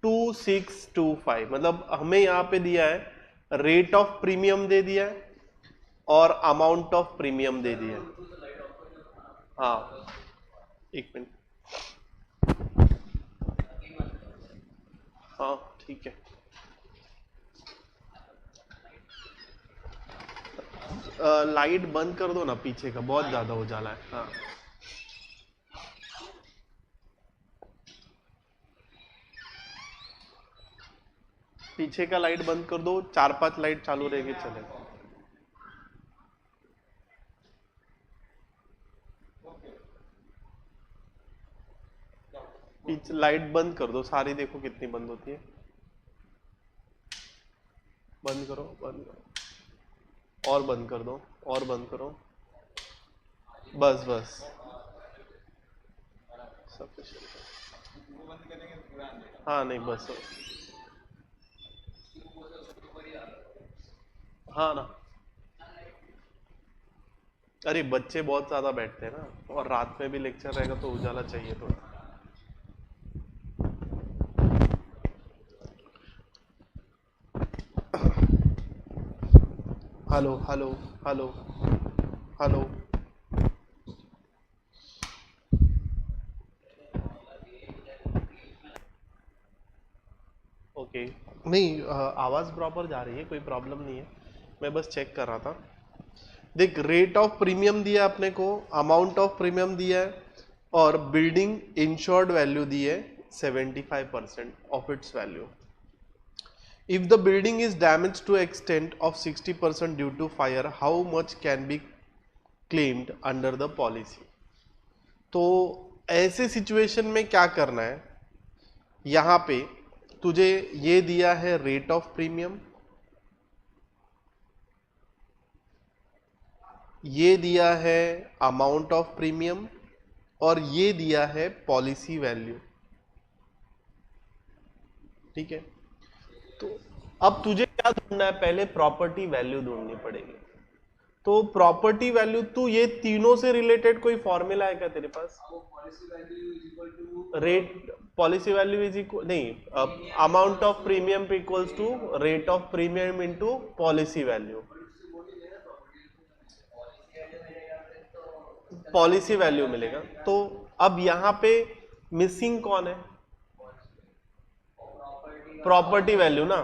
2625। मतलब हमें यहाँ पे दिया है रेट ऑफ प्रीमियम दे दिया है और अमाउंट ऑफ प्रीमियम दे दिया है। हाँ, एक मिनट, हाँ ठीक है। लाइट बंद कर दो ना पीछे का, बहुत ज्यादा उजाला है। हाँ, पीछे का लाइट बंद कर दो, 4-5 लाइट चालू रहेगी चलेगा। पीछे लाइट बंद कर दो सारी, देखो कितनी बंद होती है। बंद करो, बंद करो, और बंद कर दो, और बंद करो, बस बस सफिशिएंट। हाँ नहीं बस, हाँ ना, अरे बच्चे बहुत ज्यादा बैठते हैं ना, और रात में भी लेक्चर रहेगा तो उजाला चाहिए थोड़ा। Hello hello hello hello. Okay, नहीं आवाज प्रॉपर जा रही है, कोई प्रॉब्लम नहीं है, मैं बस चेक कर रहा था। देख, रेट ऑफ प्रीमियम दिया है अपने को, अमाउंट ऑफ प्रीमियम दिया है, और बिल्डिंग इंश्योर्ड वैल्यू दी है 75% of its value. If the building is damage to extent of 60% due to fire, how much can be claimed under the policy. तो ऐसे सिचुएशन में क्या करना है, यहां पे तुझे ये दिया है रेट ऑफ प्रीमियम, ये दिया है अमाउंट ऑफ प्रीमियम, और ये दिया है पॉलिसी वैल्यू। ठीक है, तो अब तुझे क्या ढूंढना है, पहले प्रॉपर्टी वैल्यू ढूंढनी पड़ेगी। तो प्रॉपर्टी वैल्यू, तू ये तीनों से रिलेटेड कोई फॉर्मूला है क्या तेरे पास? Policy value is equal to rate, policy value is equal, नहीं, amount of premium equals to rate of premium into policy value. Policy value मिलेगा। तो अब यहां पे मिसिंग कौन है? प्रॉपर्टी वैल्यू ना।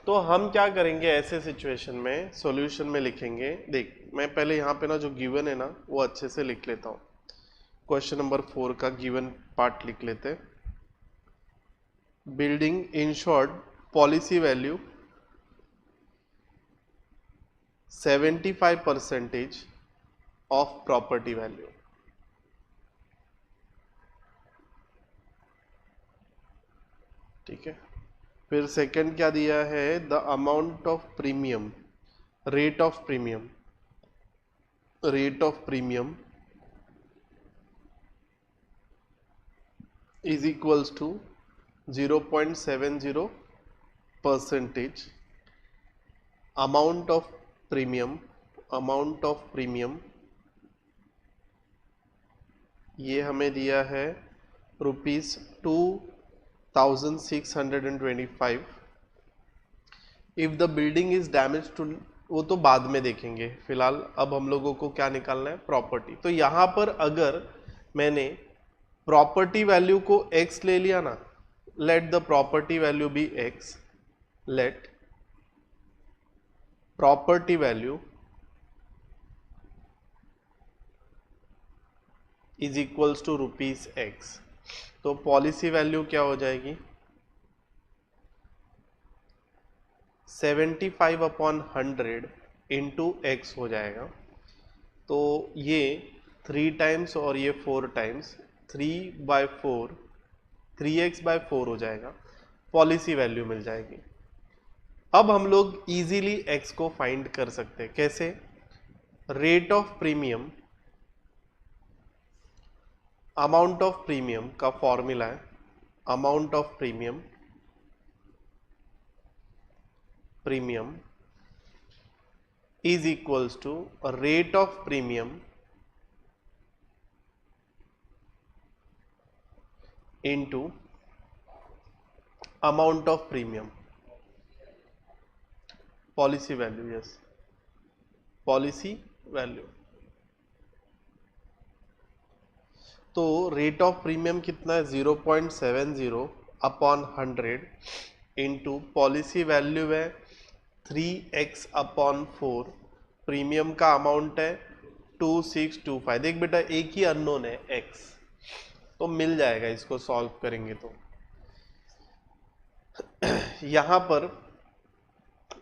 तो हम क्या करेंगे ऐसे सिचुएशन में, सॉल्यूशन में लिखेंगे। देख, मैं पहले यहाँ पे ना जो गिवन है ना वो अच्छे से लिख लेता हूँ। क्वेश्चन नंबर 4 का गिवन पार्ट लिख लेते हैं। Building insured policy value 75% of property value. ठीक है, फिर सेकंड क्या दिया है, the amount of premium, rate of premium, rate of premium is equals to 0.70%, amount of premium, amount of premium ये हमें दिया है ₹2625। If the building is damage to, वो तो बाद में देखेंगे, फिलहाल अब हम लोगों को क्या निकालना है, प्रॉपर्टी। तो यहां पर अगर मैंने प्रॉपर्टी वैल्यू को x ले लिया ना, let the property value be x, let property value is equals to ₹x। तो पॉलिसी वैल्यू क्या हो जाएगी, 75/100 इंटू x हो जाएगा। तो ये 3 टाइम्स और ये 4 टाइम्स, 3/4, 3x/4 हो जाएगा, पॉलिसी वैल्यू मिल जाएगी। अब हम लोग इजीली x को फाइंड कर सकते हैं। कैसे? Rate of premium, amount of premium का फॉर्मूला है, amount of premium, premium is equals to rate of premium into amount of premium, policy value, yes, policy value। तो रेट ऑफ प्रीमियम कितना है, 0.70/100 इंटू पॉलिसी वैल्यू है 3x/4, premium का amount है 2625। देख बेटा, एक ही अननोन है x, तो मिल जाएगा, इसको सॉल्व करेंगे तो यहां पर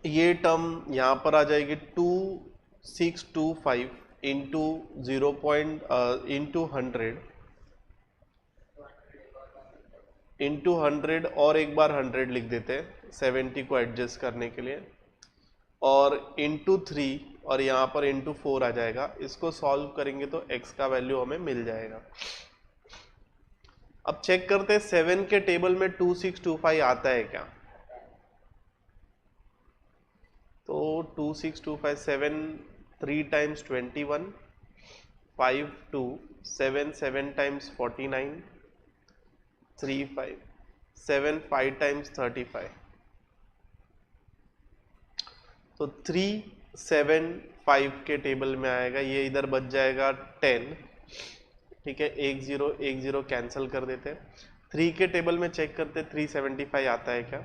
ये टर्म यहां पर आ जाएगी 2625 इंटू 0.100 इंटू 100, और एक बार 100 लिख देते हैं 70 को एडजस्ट करने के लिए, और इंटू 3, और यहाँ पर इंटू 4 आ जाएगा। इसको सॉल्व करेंगे तो x का वैल्यू हमें मिल जाएगा। अब चेक करते हैं 7 के टेबल में 2625 आता है क्या। तो 2625, 7 3 टाइम्स 21, 5 2 7 7 times 49 3 5 7 5 times 35 तो 3 7 5 के टेबल में आएगा, ये इधर बच जाएगा 10, ठीक है, 1 0 कैंसिल कर देते हैं। 3 के टेबल में चेक करते 375 आता है क्या,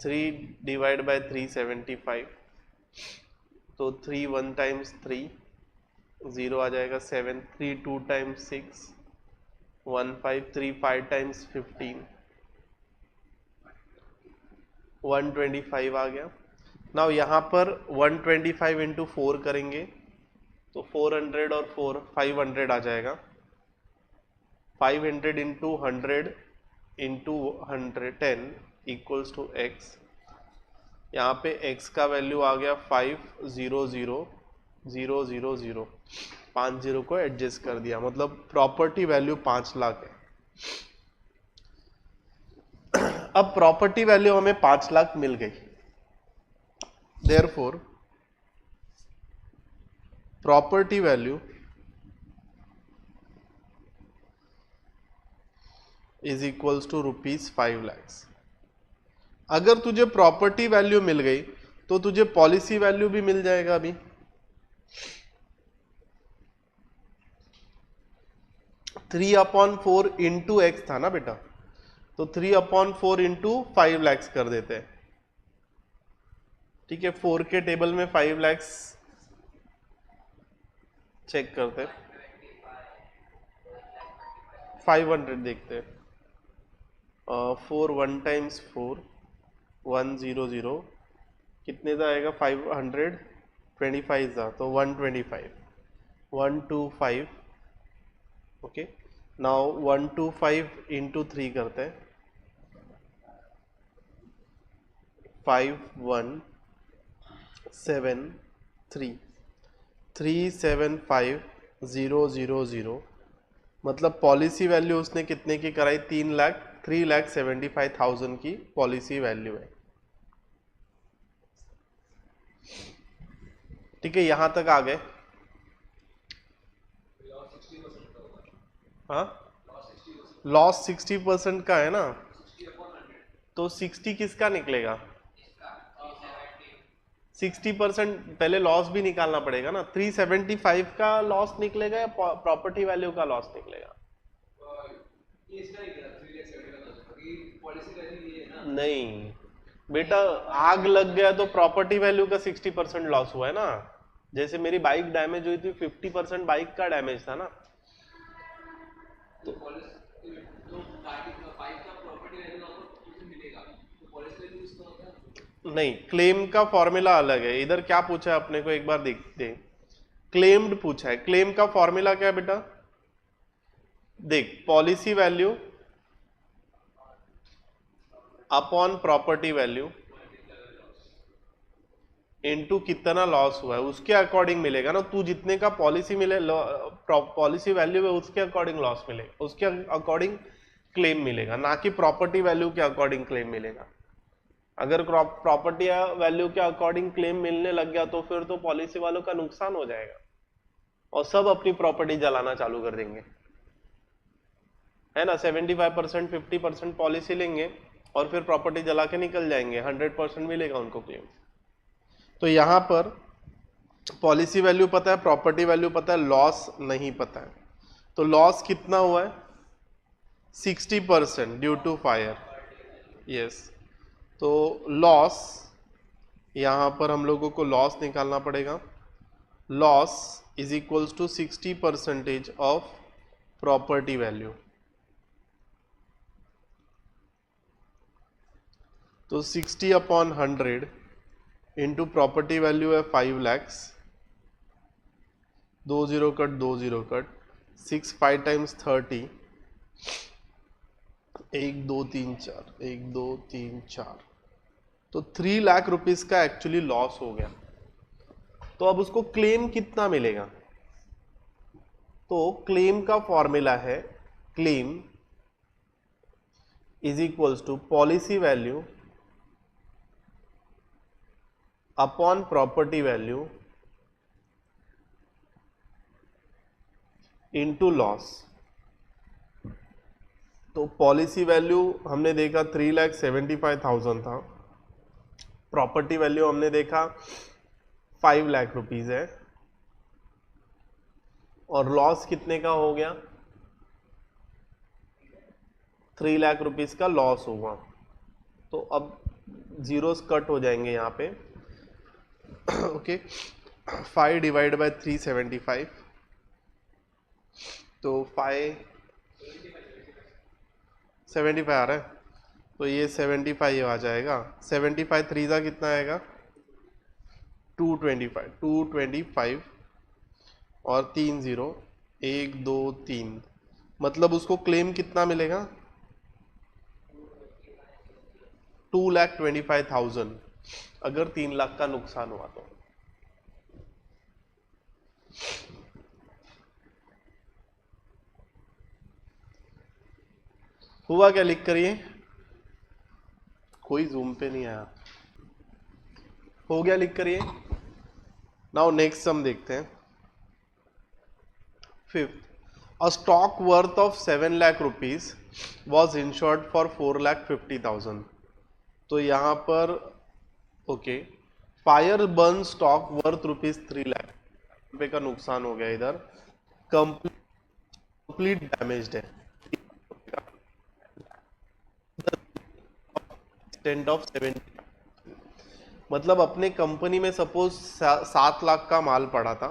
3 डिवाइड बाय 375 तो 3 1 टाइम्स 3 0 आ जाएगा 7, 3 2 टाइम्स 6 1 5 3 5 टाइम्स 15 125 आ गया। नाउ यहाँ पर 125 इंटू 4 करेंगे तो 400 और 4 500 आ जाएगा। 500 into 100 into 110 equals to x। यहाँ पे x का वैल्यू आ गया 500000, 5 जीरो को एडजस्ट कर दिया, मतलब प्रॉपर्टी वैल्यू 5 लाख है। अब प्रॉपर्टी वैल्यू हमें 5 लाख मिल गई, therefore property value is equals to ₹5 lakhs। अगर तुझे प्रॉपर्टी वैल्यू मिल गई तो तुझे पॉलिसी वैल्यू भी मिल जाएगा। अभी 3/4 इंटू एक्स था ना बेटा, तो 3/4 इंटू 5 lakhs कर देते हैं, ठीक है। 4 के टेबल में 5 lakhs चेक करते हैं, 500 देखते हैं। 4 1 टाइम्स 4 100 कितने का आएगा, 525 था तो 125 125, ओके। नाउ 125 इंटू 3 करते हैं, 5173 375000, मतलब पॉलिसी वैल्यू उसने कितने की कराई, 3,75,000 की पॉलिसी वैल्यू है, ठीक है। यहां तक आ गए। हाँ, लॉस 60% का है ना, तो 60 किसका निकलेगा, 60% पहले लॉस भी निकालना पड़ेगा ना। 375 का लॉस निकलेगा या प्रॉपर्टी वैल्यू का लॉस निकलेगा, नहीं बेटा, आग लग गया तो प्रॉपर्टी वैल्यू का 60% लॉस हुआ है ना। जैसे मेरी बाइक डैमेज हुई थी, 50% बाइक का डैमेज था ना, नहीं, क्लेम का फॉर्मूला अलग है। इधर क्या पूछा है अपने को, एक बार देखते हैं। क्लेम्ड पूछा है, क्लेम का फॉर्मूला क्या है बेटा, देख, policy value upon property value into कितना लॉस हुआ है उसके अकॉर्डिंग मिलेगा ना। तू जितने का पॉलिसी मिले, पॉलिसी वैल्यू है उसके अकॉर्डिंग लॉस मिलेगा, उसके अकॉर्डिंग क्लेम मिलेगा, ना कि प्रॉपर्टी वैल्यू के अकॉर्डिंग क्लेम मिलेगा। अगर प्रॉपर्टी वैल्यू के अकॉर्डिंग क्लेम मिलने लग गया तो फिर तो पॉलिसी वालों का नुकसान हो जाएगा और सब अपनी प्रॉपर्टी जलाना चालू कर देंगे, है ना। 75% 50% पॉलिसी लेंगे और फिर प्रॉपर्टी जला के निकल जाएंगे, 100% मिलेगा उनको क्लेम। तो यहां पर पॉलिसी वैल्यू पता है, प्रॉपर्टी वैल्यू पता है, लॉस नहीं पता है। तो लॉस कितना हुआ है, 60% ड्यू टू फायर, यस। तो लॉस, यहां पर हम लोगों को लॉस निकालना पड़ेगा। Loss is equals to 60% of property value. तो 60/100 इंटू प्रॉपर्टी वैल्यू है 5 lakhs, 2 0 कट 2 0 कट, 6 5 टाइम्स 30, 1 2 3 4 1 2 3 4, तो 3 लाख रुपीस का एक्चुअली लॉस हो गया। तो अब उसको क्लेम कितना मिलेगा, तो क्लेम का फॉर्मूला है, claim is equals to policy value upon property value into loss. तो पॉलिसी वैल्यू हमने देखा 3,75,000 था, प्रॉपर्टी वैल्यू हमने देखा 5 लाख रुपीज है, और लॉस कितने का हो गया, 3 लाख रुपीज का लॉस होगा। तो अब जीरोस कट हो जाएंगे यहाँ पे। ओके, 5 डिवाइड बाय 375, तो 575 आ रहा है, तो ये 75 आ जाएगा। 75 3 का कितना आएगा, 225 और 3 0, 1 2 3, मतलब उसको क्लेम कितना मिलेगा, 2,25,000 अगर 3 लाख का नुकसान हुआ तो। हुआ क्या, लिख करिए, कोई जूम पे नहीं आया, हो गया, लिख करिए। नाउ नेक्स्ट सम देखते हैं। 5th, a stock worth of 7 lakh rupees was insured for 4,50,000। तो यहां पर okay, fire burn stock worth ₹3 lakh रुपए का नुकसान हो गया, इधर कंप्लीट डैमेज्ड है, एक्सटेंट ऑफ 70, मतलब अपने कंपनी में सपोज 7 लाख का माल पड़ा था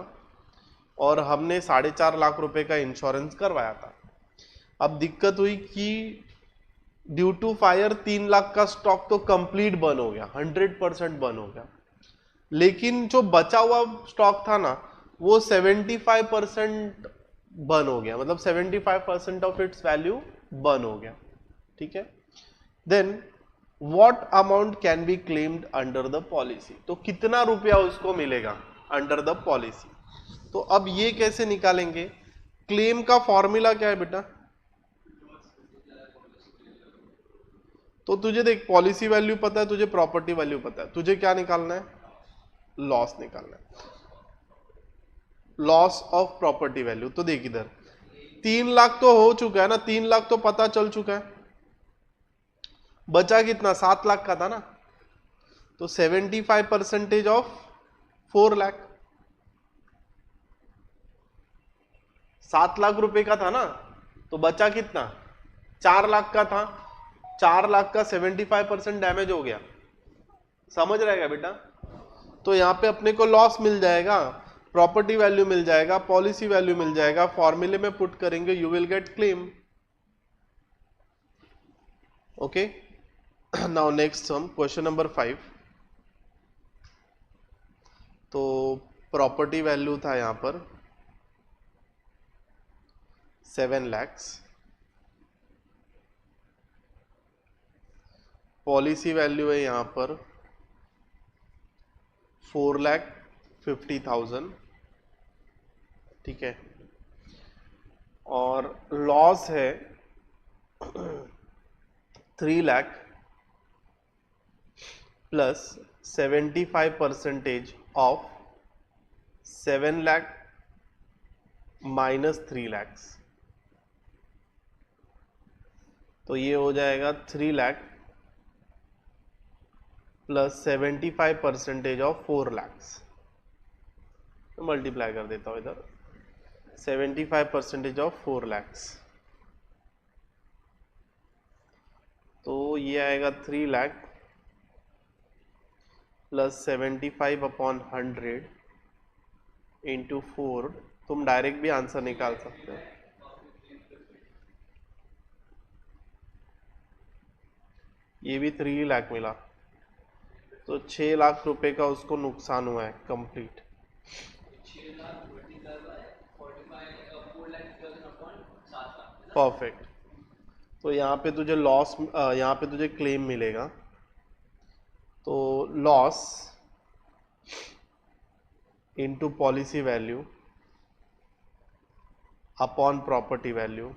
और हमने 4.5 लाख रुपए का इंश्योरेंस करवाया था। अब दिक्कत हुई कि ड्यू टू फायर 3 लाख का स्टॉक तो कंप्लीट बर्न हो गया, 100% बर्न हो गया, लेकिन जो बचा हुआ स्टॉक था ना वो 75% बर्न हो गया, मतलब 75% ऑफ इट्स वैल्यू बर्न हो गया। ठीक है, then what amount can be claimed under the policy, तो कितना रुपया उसको मिलेगा अंडर द पॉलिसी। तो अब ये कैसे निकालेंगे, क्लेम का फॉर्मूला क्या है बेटा, तो तुझे देख पॉलिसी वैल्यू पता है, तुझे प्रॉपर्टी वैल्यू पता है, तुझे क्या निकालना है, लॉस निकालना है, लॉस ऑफ प्रॉपर्टी वैल्यू। तो देख इधर 3 लाख तो हो चुका है ना, 3 लाख तो पता चल चुका है, बचा कितना, 7 लाख का था ना, तो 75% ऑफ 4 लाख, 7 लाख रुपए का था ना, तो बचा कितना, 4 लाख का था, 4 लाख का 75% डैमेज हो गया, समझ रहेगा बेटा। तो यहां पे अपने को लॉस मिल जाएगा, प्रॉपर्टी वैल्यू मिल जाएगा, पॉलिसी वैल्यू मिल जाएगा, फॉर्मूले में पुट करेंगे, you will get claim. Okay, now next some, question number 5। तो प्रॉपर्टी वैल्यू था यहां पर 7 lakhs, पॉलिसी वैल्यू है यहां पर 4,50,000। ठीक है, और लॉस है 3 lakh plus 75% of 7 lakh minus 3 lakhs, तो ये हो जाएगा 3 लाख प्लस 75% ऑफ 4 lakhs। तो मल्टीप्लाई कर देता हूं इधर, 75% ऑफ 4 lakhs, तो ये आएगा 3 लाख प्लस 75/100 इंटू 4। तुम डायरेक्ट भी आंसर निकाल सकते हो, ये भी 3 लाख मिला, तो 6 लाख रुपए का उसको नुकसान हुआ है कंप्लीट। परफेक्ट, तो यहाँ पे तुझे लॉस, यहाँ पे तुझे क्लेम मिलेगा, तो loss into policy value upon property value,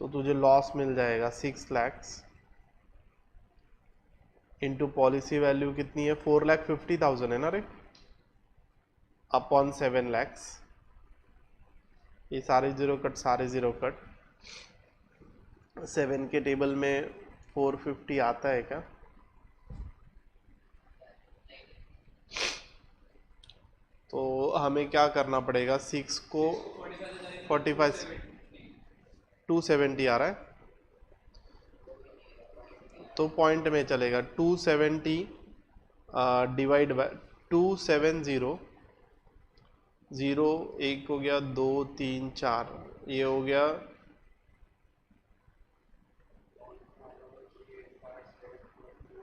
तो तुझे लॉस मिल जाएगा 6 lakhs इंटू पॉलिसी वैल्यू कितनी है, 4,50,000 है ना रे, अपॉन 7 lakhs, ये सारे जीरो कट, सारे जीरो कट। 7 के टेबल में 450 आता है क्या? तो हमें क्या करना पड़ेगा, 6 को 45, 270 आ रहा है, तो पॉइंट में चलेगा। 270 डिवाइड बाय 270, 0 1 हो गया, 2 3 4, ये हो गया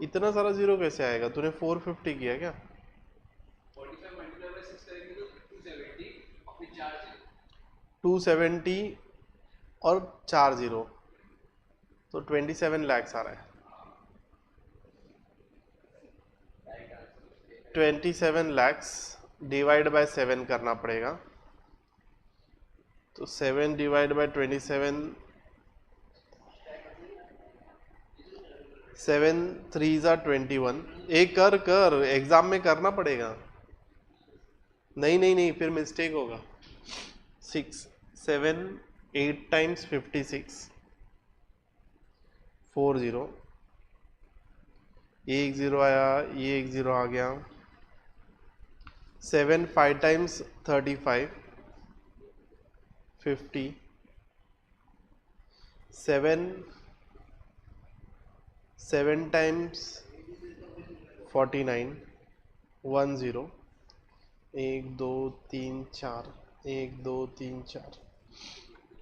इतना सारा जीरो कैसे आएगा? तूने 450 किया क्या? 45 मल्टीप्लाई बाय 6 करेंगे तो 270 और फिर 4 जीरो। 270 और 4 जीरो, तो 27 lakhs आ रहा है। 27 lakhs डिवाइड बाय 7 करना पड़ेगा। तो 7 डिवाइड बाय 27, 7 3 ज़ा 21। एक कर एग्जाम में करना पड़ेगा। नहीं नहीं नहीं, फिर मिस्टेक होगा। 6 7 8 टाइम्स 56, 40, ये एक जीरो आया, ये एक जीरो आ गया। 7 5 times 35, 50, 7 7 times 49, 10, 1 2 3 4, 1 2 3 4,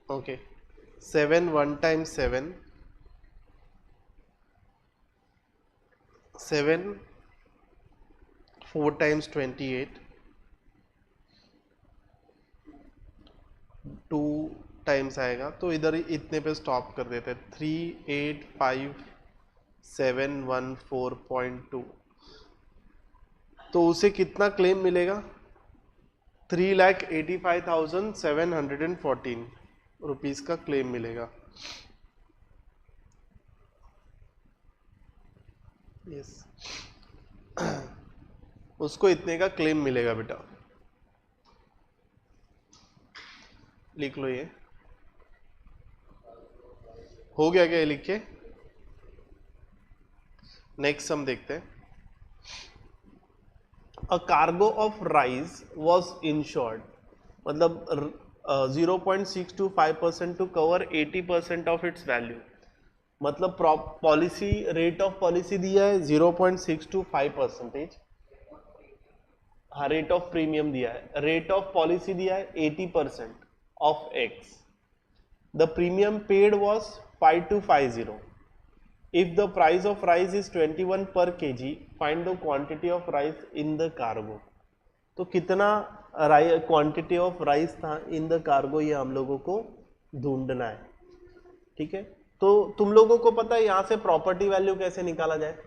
okay. 7 1 times 7, 7 4 times 28, 2 times आएगा, तो इधर इतने पे स्टॉप कर देते हैं। 3 8 5 7 1 4.2, तो उसे कितना क्लेम मिलेगा? 3,85,714 रुपीज का क्लेम मिलेगा। यस, उसको इतने का क्लेम मिलेगा बेटा, लिख लो। ये हो गया क्या? ये लिख के नेक्स्ट हम देखते हैं। A cargo of rice was insured, मतलब 0.625% to cover 80% of its value. मतलब पॉलिसी रेट ऑफ पॉलिसी दिया है 0.625%। हाँ, रेट ऑफ प्रीमियम दिया है, रेट ऑफ पॉलिसी दिया है 80% of x. The premium paid was 5250। If the price of rice is 21 per kg, find the quantity of rice in the cargo. तो कितना quantity of rice था in the cargo, ये हम लोगों को ढूंढना है। ठीक है, तो तुम लोगों को पता है यहां से प्रॉपर्टी वैल्यू कैसे निकाला जाए?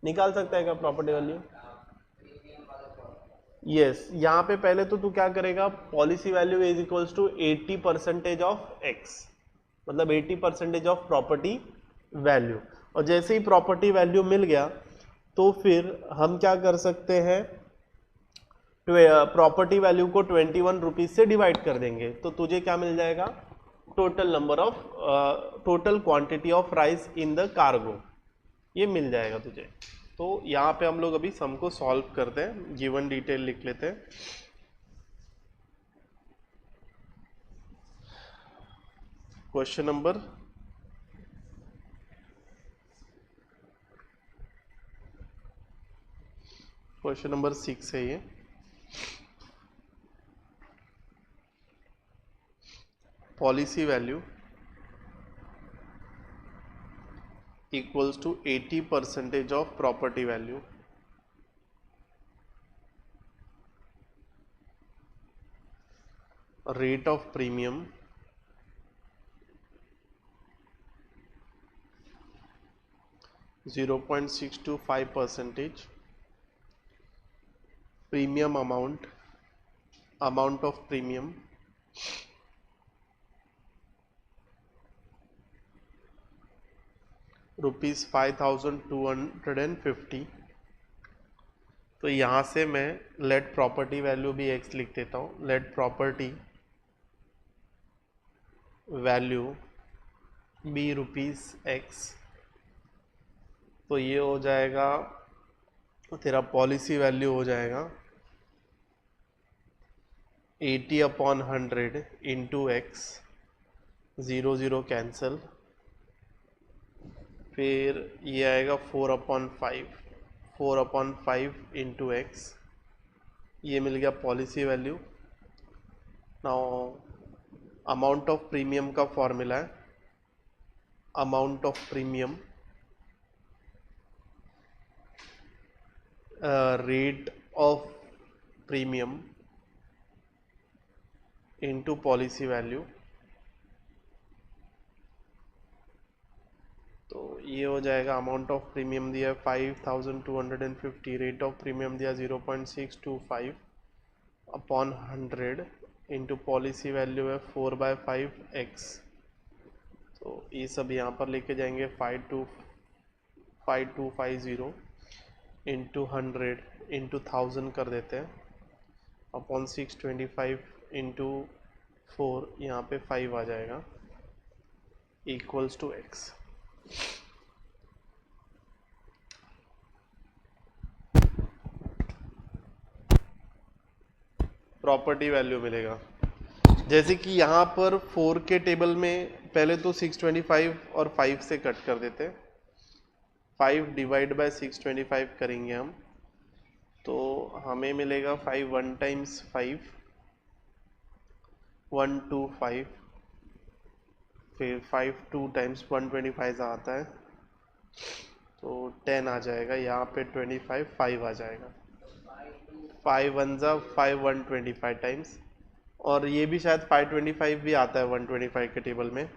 निकाल सकता है क्या प्रॉपर्टी वैल्यू? यस, यहाँ पे पहले तो तू क्या करेगा, policy value is equals to 80% of x, मतलब 80% ऑफ प्रॉपर्टी वैल्यू। और जैसे ही प्रॉपर्टी वैल्यू मिल गया तो फिर हम क्या कर सकते हैं, प्रॉपर्टी वैल्यू को 21 रुपीज से डिवाइड कर देंगे, तो तुझे क्या मिल जाएगा? Total number of total quantity of rice in the cargo, ये मिल जाएगा तुझे। तो यहाँ पे हम लोग अभी सम को सॉल्व करते हैं, गिवन डिटेल लिख लेते हैं। क्वेश्चन नंबर क्वेश्चन नंबर 6 है ये। Policy value equals to 80% of property value. Rate of premium (0.625%). Premium amount of premium rupees 5,250, तो यहाँ से मैं लेट प्रॉपर्टी वैल्यू भी x लिख देता हूँ. Let property value be ₹x. तो ये हो जाएगा, तेरा पॉलिसी वैल्यू हो जाएगा 80/100 इंटू x. 0 कैंसिल. फिर ये आएगा 4/5. 4/5 इंटू एक्स. ये मिल गया policy value. Now amount of premium का फॉर्मूला है amount of premium rate of premium into policy value. तो ये हो जाएगा अमाउंट ऑफ प्रीमियम दिया है 5250. रेट ऑफ प्रीमियम दिया 0.625 अपॉन 100 इंटू पॉलिसी वैल्यू है 4/5x. तो ये सब यहाँ पर लेके जाएंगे 5250 इंटू 100 इंटू 1000 कर देते हैं अपॉन 625 इंटू 4. यहाँ पे 5 आ जाएगा equals to x. Property value मिलेगा. जैसे कि यहाँ पर 4 के टेबल में पहले तो 625 और 5 से कट कर देते हैं. 5 डिवाइड बाय 625 करेंगे हम तो हमें मिलेगा 5 1 टाइम्स 5 125. फिर 5 2 टाइम्स 125 आता है तो 10 आ जाएगा. यहाँ पे 25 5 आ जाएगा. 5 1 जा 5 125 टाइम्स. और ये भी शायद 525 भी आता है 125 के टेबल में.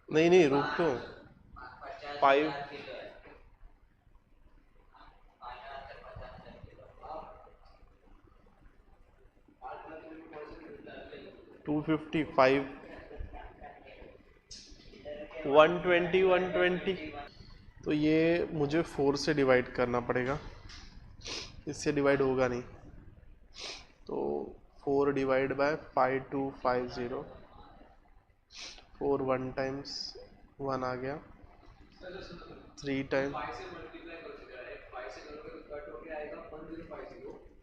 नहीं रुक तो 5 255 120 120. तो ये मुझे 4 से डिवाइड करना पड़ेगा. इससे डिवाइड होगा नहीं. तो 4 डिवाइड बाय 5250. 4 1 टाइम्स 1 आ गया. 3 टाइम्स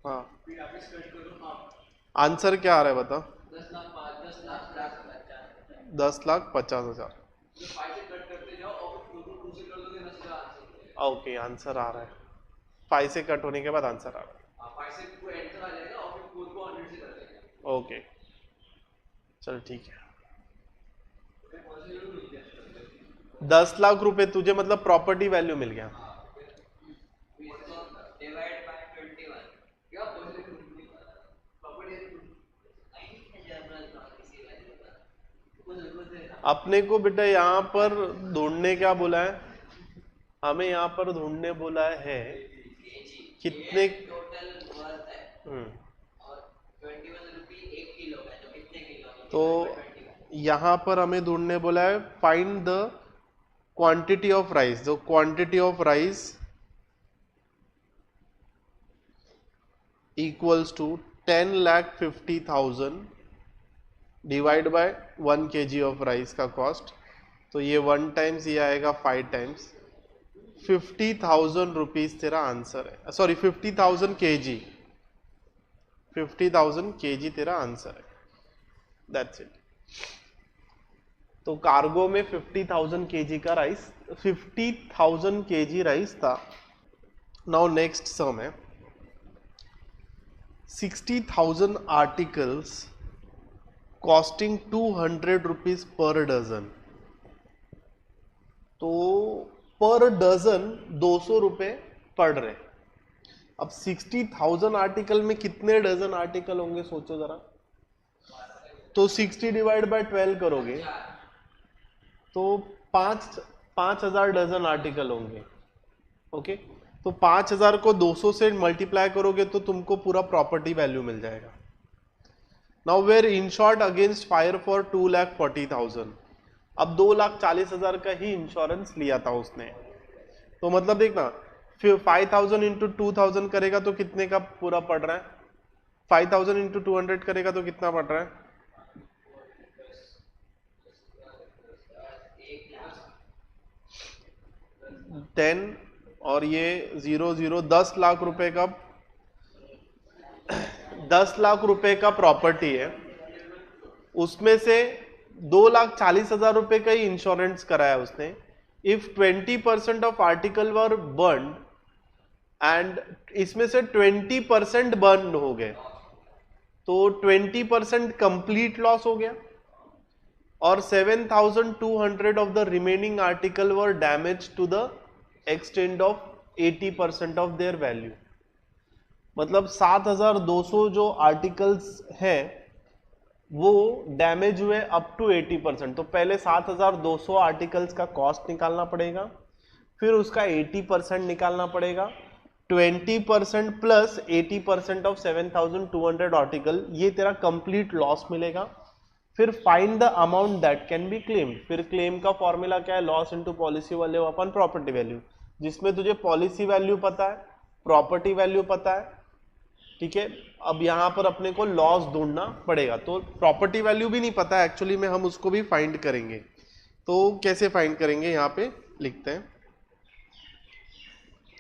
हाँ. आंसर क्या आ रहा है बता. 10,50,000. ओके आंसर आ रहा है. 5 से कट होने के बाद आंसर आ रहा है. ओके चल ठीक है. 10 लाख रुपए तुझे मतलब प्रॉपर्टी वैल्यू मिल गया. अपने को बेटा यहाँ पर ढूंढने क्या बोला है. हमें यहाँ पर ढूंढने बोला है कितने तो यहाँ पर हमें ढूंढने बोला है find the quantity of rice. जो quantity of rice equals to 10,50,000 divide by 1 kg of rice का कॉस्ट. तो ये 1 टाइम्स ये आएगा 5 टाइम्स 50,000 रुपीज तेरा आंसर है. Sorry 50,000 kg. 50,000 kg तेरा आंसर है. That's it. तो कार्गो में 50,000 kg का राइस 50,000 kg राइस था. नाउ नेक्स्ट सम है 60,000 articles costing 200 rupees per dozen. तो पर डजन 200 रुपए पड़ रहे. अब 60,000 आर्टिकल में कितने डजन आर्टिकल होंगे सोचो जरा. तो 60 डिवाइड बाय 12 करोगे तो 5 5000 डजन आर्टिकल होंगे। ओके, तो 5000 को 200 से मल्टीप्लाई करोगे तो तुमको पूरा प्रॉपर्टी वैल्यू मिल जाएगा। Now were insured against fire for 2,40,000। अब 2,40,000 का ही इंश्योरेंस लिया था उसने, तो मतलब देखना फिर 5,000 इंटू 2,000 करेगा तो कितने का पूरा पड़ रहा है, 5,000 इंटू 200 करेगा तो कितना पड़ रहा है, 10 और ये 0 10 लाख रुपए का 10 लाख रुपए का प्रॉपर्टी है, उसमें से 2,40,000 रुपए का ही इंश्योरेंस कराया उसने। If 20% of article were burn and इसमें से 20% बर्न हो गए तो 20% कंप्लीट लॉस हो गया, और 7,200 of the remaining article were damage to the extent of 80% of their value. मतलब 7,200 जो आर्टिकल्स हैं वो डैमेज हुए अप टू 80%। तो पहले 7,200 आर्टिकल्स का कॉस्ट निकालना पड़ेगा, फिर उसका 80% निकालना पड़ेगा, 20% प्लस 80% ऑफ 7,200 आर्टिकल, ये तेरा कंप्लीट लॉस मिलेगा। फिर find the amount that can be claimed. फिर क्लेम का फॉर्मूला क्या है, लॉस इनटू पॉलिसी वैल्यू अपन प्रॉपर्टी वैल्यू, जिसमें तुझे पॉलिसी वैल्यू पता है, प्रॉपर्टी वैल्यू पता है, ठीक है। अब यहां पर अपने को लॉस ढूंढना पड़ेगा, तो प्रॉपर्टी वैल्यू भी नहीं पता है एक्चुअली में, हम उसको भी फाइंड करेंगे। तो कैसे फाइंड करेंगे, यहां पे लिखते हैं।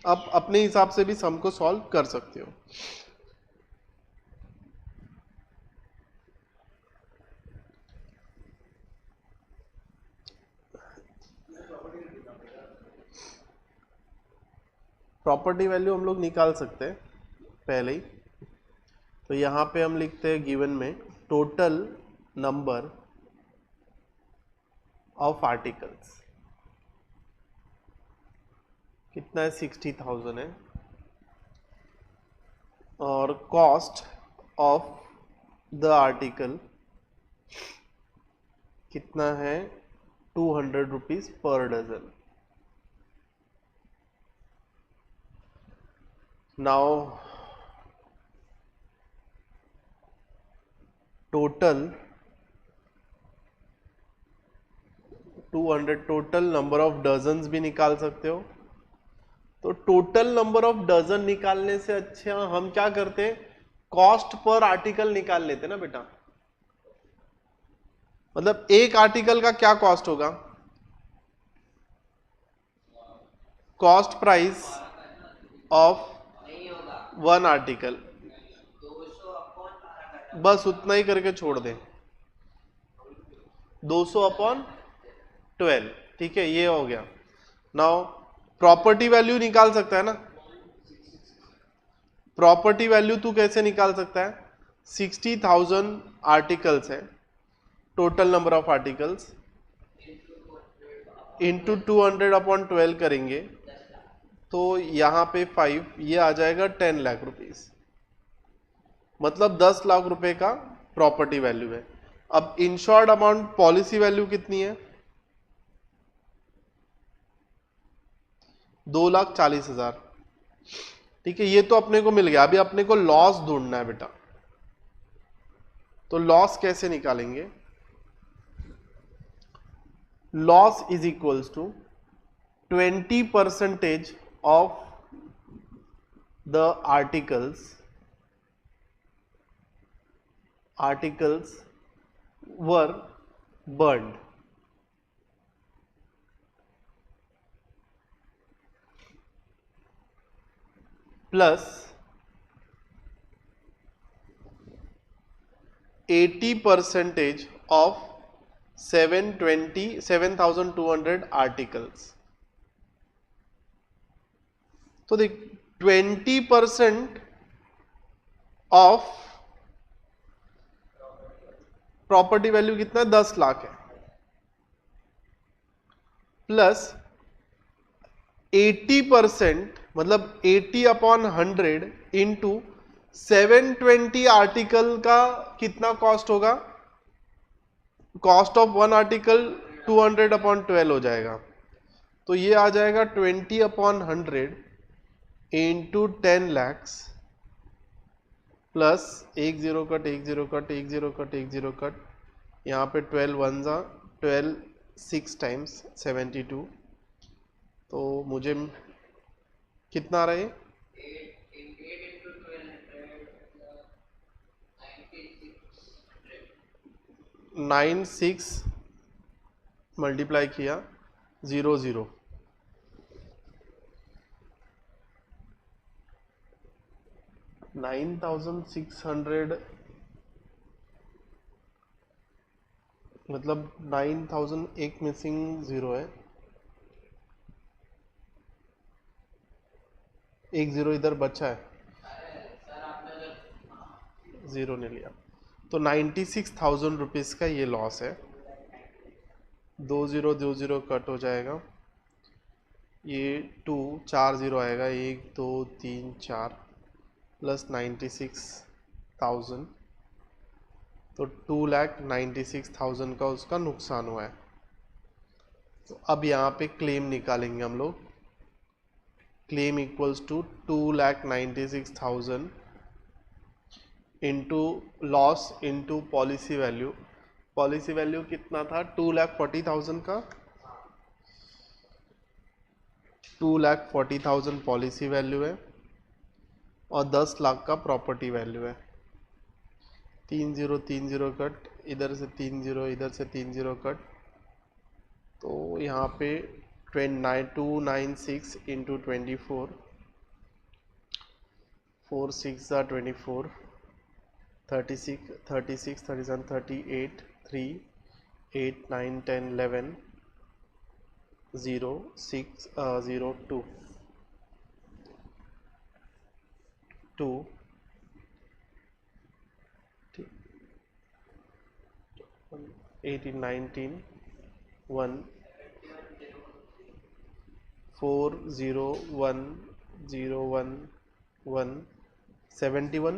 अब अपने हिसाब से भी सम को सॉल्व कर सकते हो। प्रॉपर्टी वैल्यू हम लोग निकाल सकते हैं पहले ही। तो यहां पे हम लिखते हैं गिवन में टोटल नंबर ऑफ आर्टिकल्स कितना है, 60,000 है, और कॉस्ट ऑफ द आर्टिकल कितना है, 200 rupees per dozen. Now total 200, total number of dozens भी निकाल सकते हो। तो टोटल नंबर ऑफ डजन निकालने से अच्छा हम क्या करते, कॉस्ट पर आर्टिकल निकाल लेते ना बेटा। मतलब एक आर्टिकल का क्या कॉस्ट होगा, cost price of one article, बस उतना ही करके छोड़ दें, 200/12, ठीक है, ये हो गया। नाउ प्रॉपर्टी वैल्यू निकाल सकता है ना, प्रॉपर्टी वैल्यू तू कैसे निकाल सकता है, 60,000 आर्टिकल्स है, total number of articles into 200/12 करेंगे तो यहाँ पे 5, ये आ जाएगा 10 लाख रुपीस, मतलब 10 लाख रुपए का प्रॉपर्टी वैल्यू है। अब इंश्योर्ड अमाउंट पॉलिसी वैल्यू कितनी है, 2,40,000, ठीक है, ये तो अपने को मिल गया। अभी अपने को लॉस ढूंढना है बेटा, तो लॉस कैसे निकालेंगे, loss is equals to 20% of the articles were burned, plus 80% of 7,200 articles. तो देख 20% ऑफ प्रॉपर्टी वैल्यू कितना है, 10 लाख है, प्लस 80% मतलब 80/100 इंटू 720 आर्टिकल का कितना कॉस्ट होगा, कॉस्ट ऑफ वन आर्टिकल 200/12 हो जाएगा। तो ये आ जाएगा 20/100 into 10 lakhs plus 1 0 cut 1 0 cut 1 0 cut 1 0 cut, यहाँ पे 12 1 12 6 टाइम्स 72, तो मुझे कितना आ रहा है? 96 मल्टीप्लाई किया 0 0, $9,600 मतलब 9,000 एक मिसिंग जीरो है, एक जीरो इधर बचा है, जीरो ने लिया, तो 96,000 रुपीज़ का ये लॉस है। 2 0 कट हो जाएगा, ये 2 4 0 आएगा, 1 2 3 4 प्लस 96,000, तो 2,96,000 का उसका नुकसान हुआ है। तो अब यहाँ पे क्लेम निकालेंगे हम लोग। Claim equals to 2,96,000 into loss into policy value. Policy value कितना था? 2,40,000 का, 2,40,000 पॉलिसी वैल्यू है और 10 लाख का प्रॉपर्टी वैल्यू है। 3 0 3 0 कट, इधर से 3 0 इधर से 3 0 कट, तो यहाँ पे 296 इंटू 24, 4 6 24, 36 36 37 38 3 8 9 10 11 0 6 0 2 2 18 19 1 4 0 1 0 1 1 71,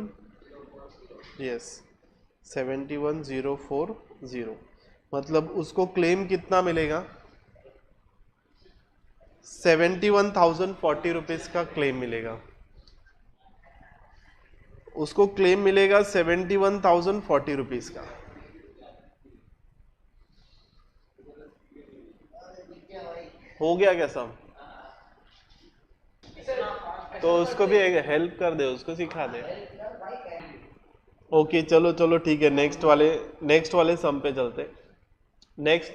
यस 71,040, मतलब उसको क्लेम कितना मिलेगा? 71,040 रुपीज़ का क्लेम मिलेगा। उसको क्लेम मिलेगा 71,040 रुपीज़ का। हो गया क्या सब? तो उसको भी हेल्प कर दे, उसको सिखा दे। ओके चलो चलो ठीक है, नेक्स्ट वाले सम पे चलते। नेक्स्ट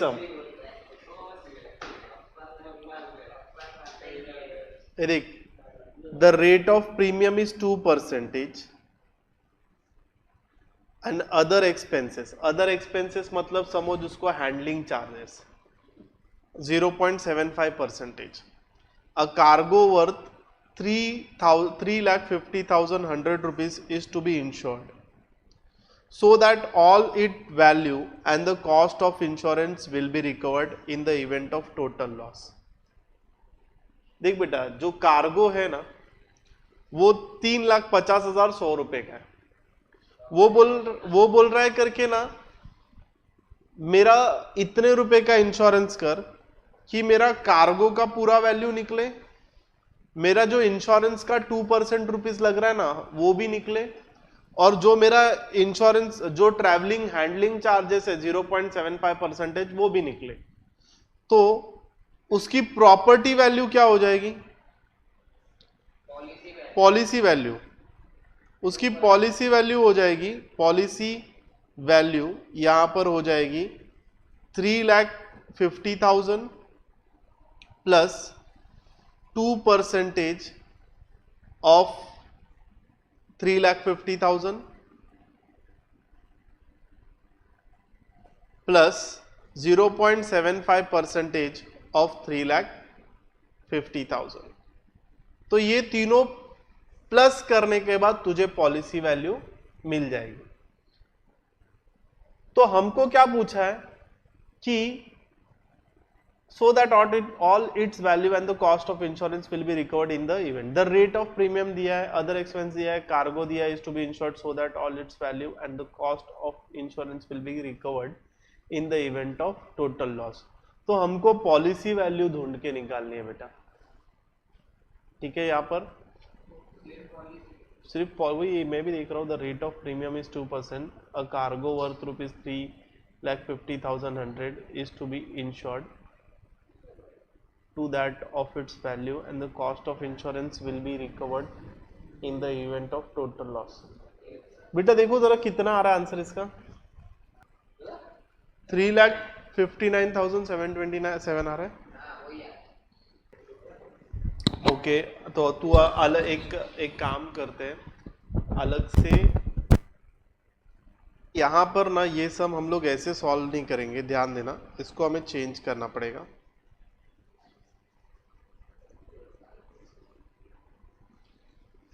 सम एरिक, the rate of premium is 2% and other expenses मतलब समझ उसको handling charges 0.75%. A cargo worth 3,50,100 rupees is to be insured, so that all its value and the cost of insurance will be recovered in the event of total loss. देख बेटा, जो cargo है ना वो 3,50,100 रुपए का है। वो बोल रहा है करके ना, मेरा इतने रुपए का इंश्योरेंस कर कि मेरा कार्गो का पूरा वैल्यू निकले, मेरा जो इंश्योरेंस का 2% रुपीज लग रहा है ना वो भी निकले, और जो मेरा इंश्योरेंस जो ट्रैवलिंग हैंडलिंग चार्जेस है 0.75% वो भी निकले। तो उसकी प्रॉपर्टी वैल्यू क्या हो जाएगी? Policy value. उसकी पॉलिसी वैल्यू हो जाएगी, पॉलिसी वैल्यू यहां पर हो जाएगी 3,50,000 प्लस 2% ऑफ 3,50,000 प्लस 0.75% ऑफ 3,50,000। तो ये तीनों प्लस करने के बाद तुझे पॉलिसी वैल्यू मिल जाएगी। तो हमको क्या पूछा है कि so that all its value and the cost of insurance will be recovered in the event. The rate of premium दिया है, other expense दिया है, cargo दिया है is to be insured so that all its value and the cost of insurance will be recovered in the event of total loss. तो हमको policy value ढूंढ के निकालनी है बेटा, ठीक है। यहाँ पर सिर्फ वही मैं भी देख रहा हूँ, the rate of premium is 2%, a cargo worth ₹3,50,100 is to be insured to that of its value and the cost of insurance will be recovered in the event of total loss। बेटा देखो जरा कितना आ रहा है answer इसका, 3,59,727 आ रहा है। Okay तो तू अलग एक काम करते हैं, अलग से यहाँ पर ना ये सब हम लोग ऐसे सॉल्व नहीं करेंगे, ध्यान देना, इसको हमें चेंज करना पड़ेगा।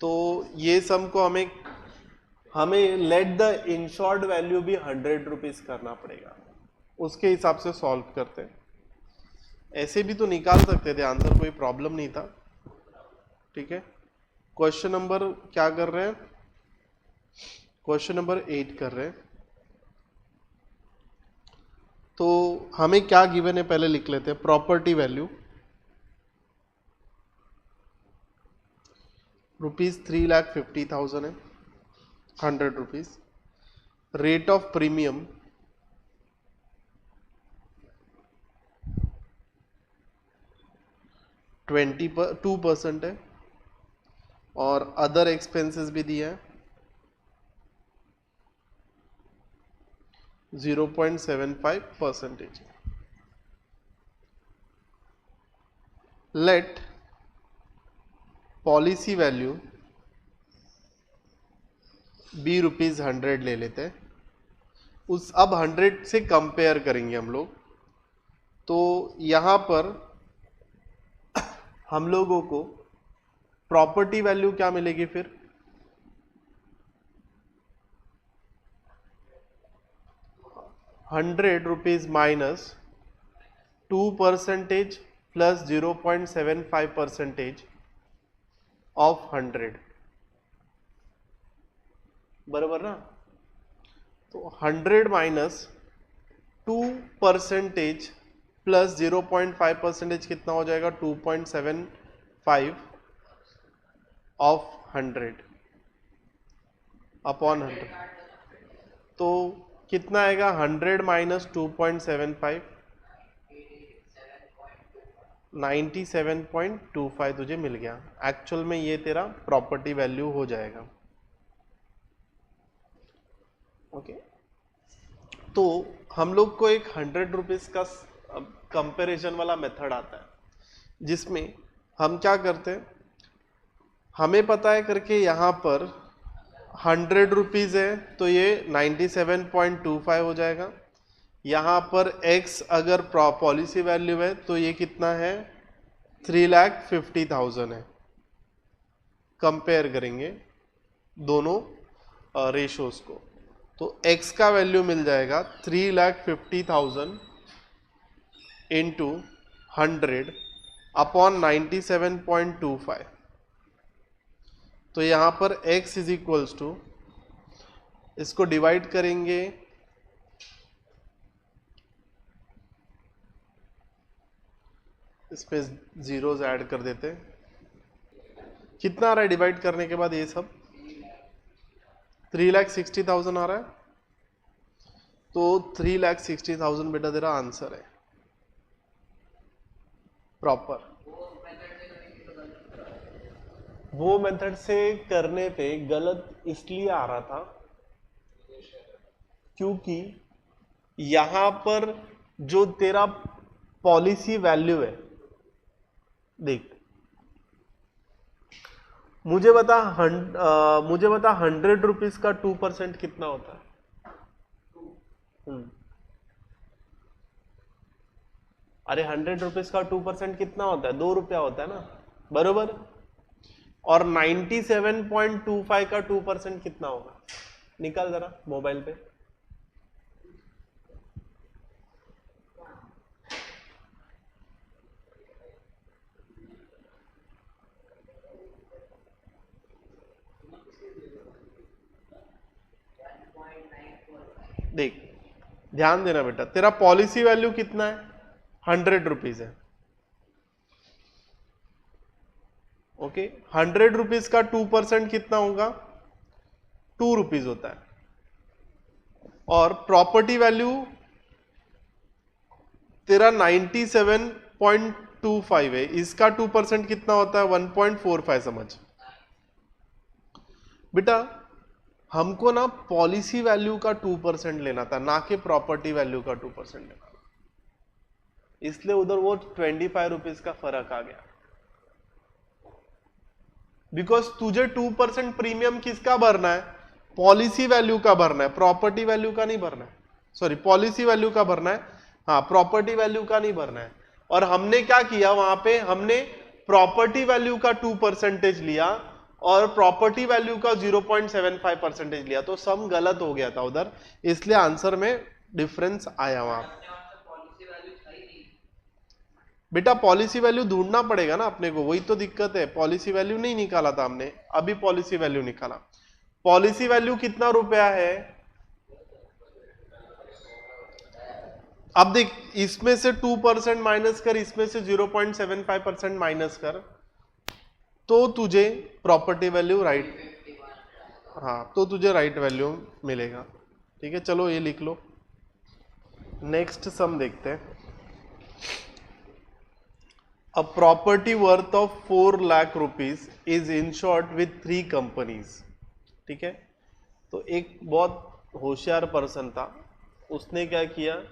तो ये सम को हमें लेट द इंश्योर्ड वैल्यू भी ₹100 करना पड़ेगा, उसके हिसाब से सॉल्व करते हैं। ऐसे भी तो निकाल सकते थे आंसर, कोई प्रॉब्लम नहीं था, ठीक है। क्वेश्चन नंबर क्या कर रहे हैं, क्वेश्चन नंबर 8 कर रहे हैं। तो हमें क्या गिवन है पहले लिख लेते हैं। प्रॉपर्टी वैल्यू ₹3,50,000 है, ₹100। रेट ऑफ प्रीमियम 2% है, और अदर एक्सपेंसेस भी दिया है 0.75%। लेट पॉलिसी वैल्यू बी ₹100 ले लेते हैं। उस अब 100 से कंपेयर करेंगे हम लोग। तो यहाँ पर हम लोगों को प्रॉपर्टी वैल्यू क्या मिलेगी फिर, ₹100 माइनस 2% प्लस 0.75% ऑफ 100, बराबर ना। तो 100 माइनस 2% प्लस 0.5% कितना हो जाएगा, 2.75 ऑफ 100 अपॉन 100। तो कितना आएगा, 100 माइनस 2.75, 97.25 तुझे मिल गया। एक्चुअल में ये तेरा प्रॉपर्टी वैल्यू हो जाएगा। ओके तो हम लोग को एक ₹100 का कंपैरिजन वाला मेथड आता है, जिसमें हम क्या करते हैं, हमें पता है करके यहाँ पर ₹100 है तो ये 97.25 हो जाएगा। यहाँ पर x अगर पॉलिसी वैल्यू है तो ये कितना है, 3,50,000 है। कंपेयर करेंगे दोनों रेशोज को, तो x का वैल्यू मिल जाएगा 3,50,000 इंटू 100 अपॉन 97.25। तो यहाँ पर x इज इक्वल्स टू, इसको डिवाइड करेंगे इस पे जीरोज ऐड कर देते हैं। कितना आ रहा है डिवाइड करने के बाद, ये सब 3,60,000 आ रहा है। तो 3,60,000 बेटा तेरा आंसर है प्रॉपर। वो मेथड से करने पे गलत इसलिए आ रहा था क्योंकि यहां पर जो तेरा पॉलिसी वैल्यू है, देख मुझे बता ₹100 का 2% कितना होता है। अरे ₹100 का 2% कितना होता है, ₹2 होता है ना, बरोबर। और 97.25 का 2% कितना होगा, निकाल जरा मोबाइल पे। देख ध्यान देना बेटा, तेरा पॉलिसी वैल्यू कितना है? 100 रुपीज है। ओके, 100 रुपीज का 2% कितना होगा? 2 रुपीज होता है। और प्रॉपर्टी वैल्यू तेरा 97.25 है, इसका 2% कितना होता है? 1.45। समझ बेटा, हमको ना पॉलिसी वैल्यू का 2% लेना था, ना कि प्रॉपर्टी वैल्यू का 2% लेना था, इसलिए उधर वो 25 रुपीज का फर्क आ गया। बिकॉज तुझे 2% प्रीमियम किसका भरना है? पॉलिसी वैल्यू का भरना है, प्रॉपर्टी वैल्यू का नहीं भरना है। सॉरी, पॉलिसी वैल्यू का भरना है, हाँ, प्रॉपर्टी वैल्यू का नहीं भरना है। और हमने क्या किया वहां पे? हमने प्रॉपर्टी वैल्यू का 2% लिया और प्रॉपर्टी वैल्यू का 0.75% लिया, तो सम गलत हो गया था उधर, इसलिए आंसर में डिफरेंस आया वहां। बेटा पॉलिसी वैल्यू ढूंढना पड़ेगा ना अपने को, वही तो दिक्कत है। पॉलिसी वैल्यू नहीं निकाला था हमने, अभी पॉलिसी वैल्यू निकाला। पॉलिसी वैल्यू कितना रुपया है? अब देख, इसमें से 2% माइनस कर, इसमें से 0.75% माइनस कर, तो तुझे प्रॉपर्टी वैल्यू राइट, हाँ, तो तुझे राइट वैल्यू मिलेगा। ठीक है, चलो ये लिख लो। नेक्स्ट सम देखते हैं। A property worth of 4 lakh rupees is insured with 3 companies। ठीक है, तो एक बहुत होशियार पर्सन था, उसने क्या किया?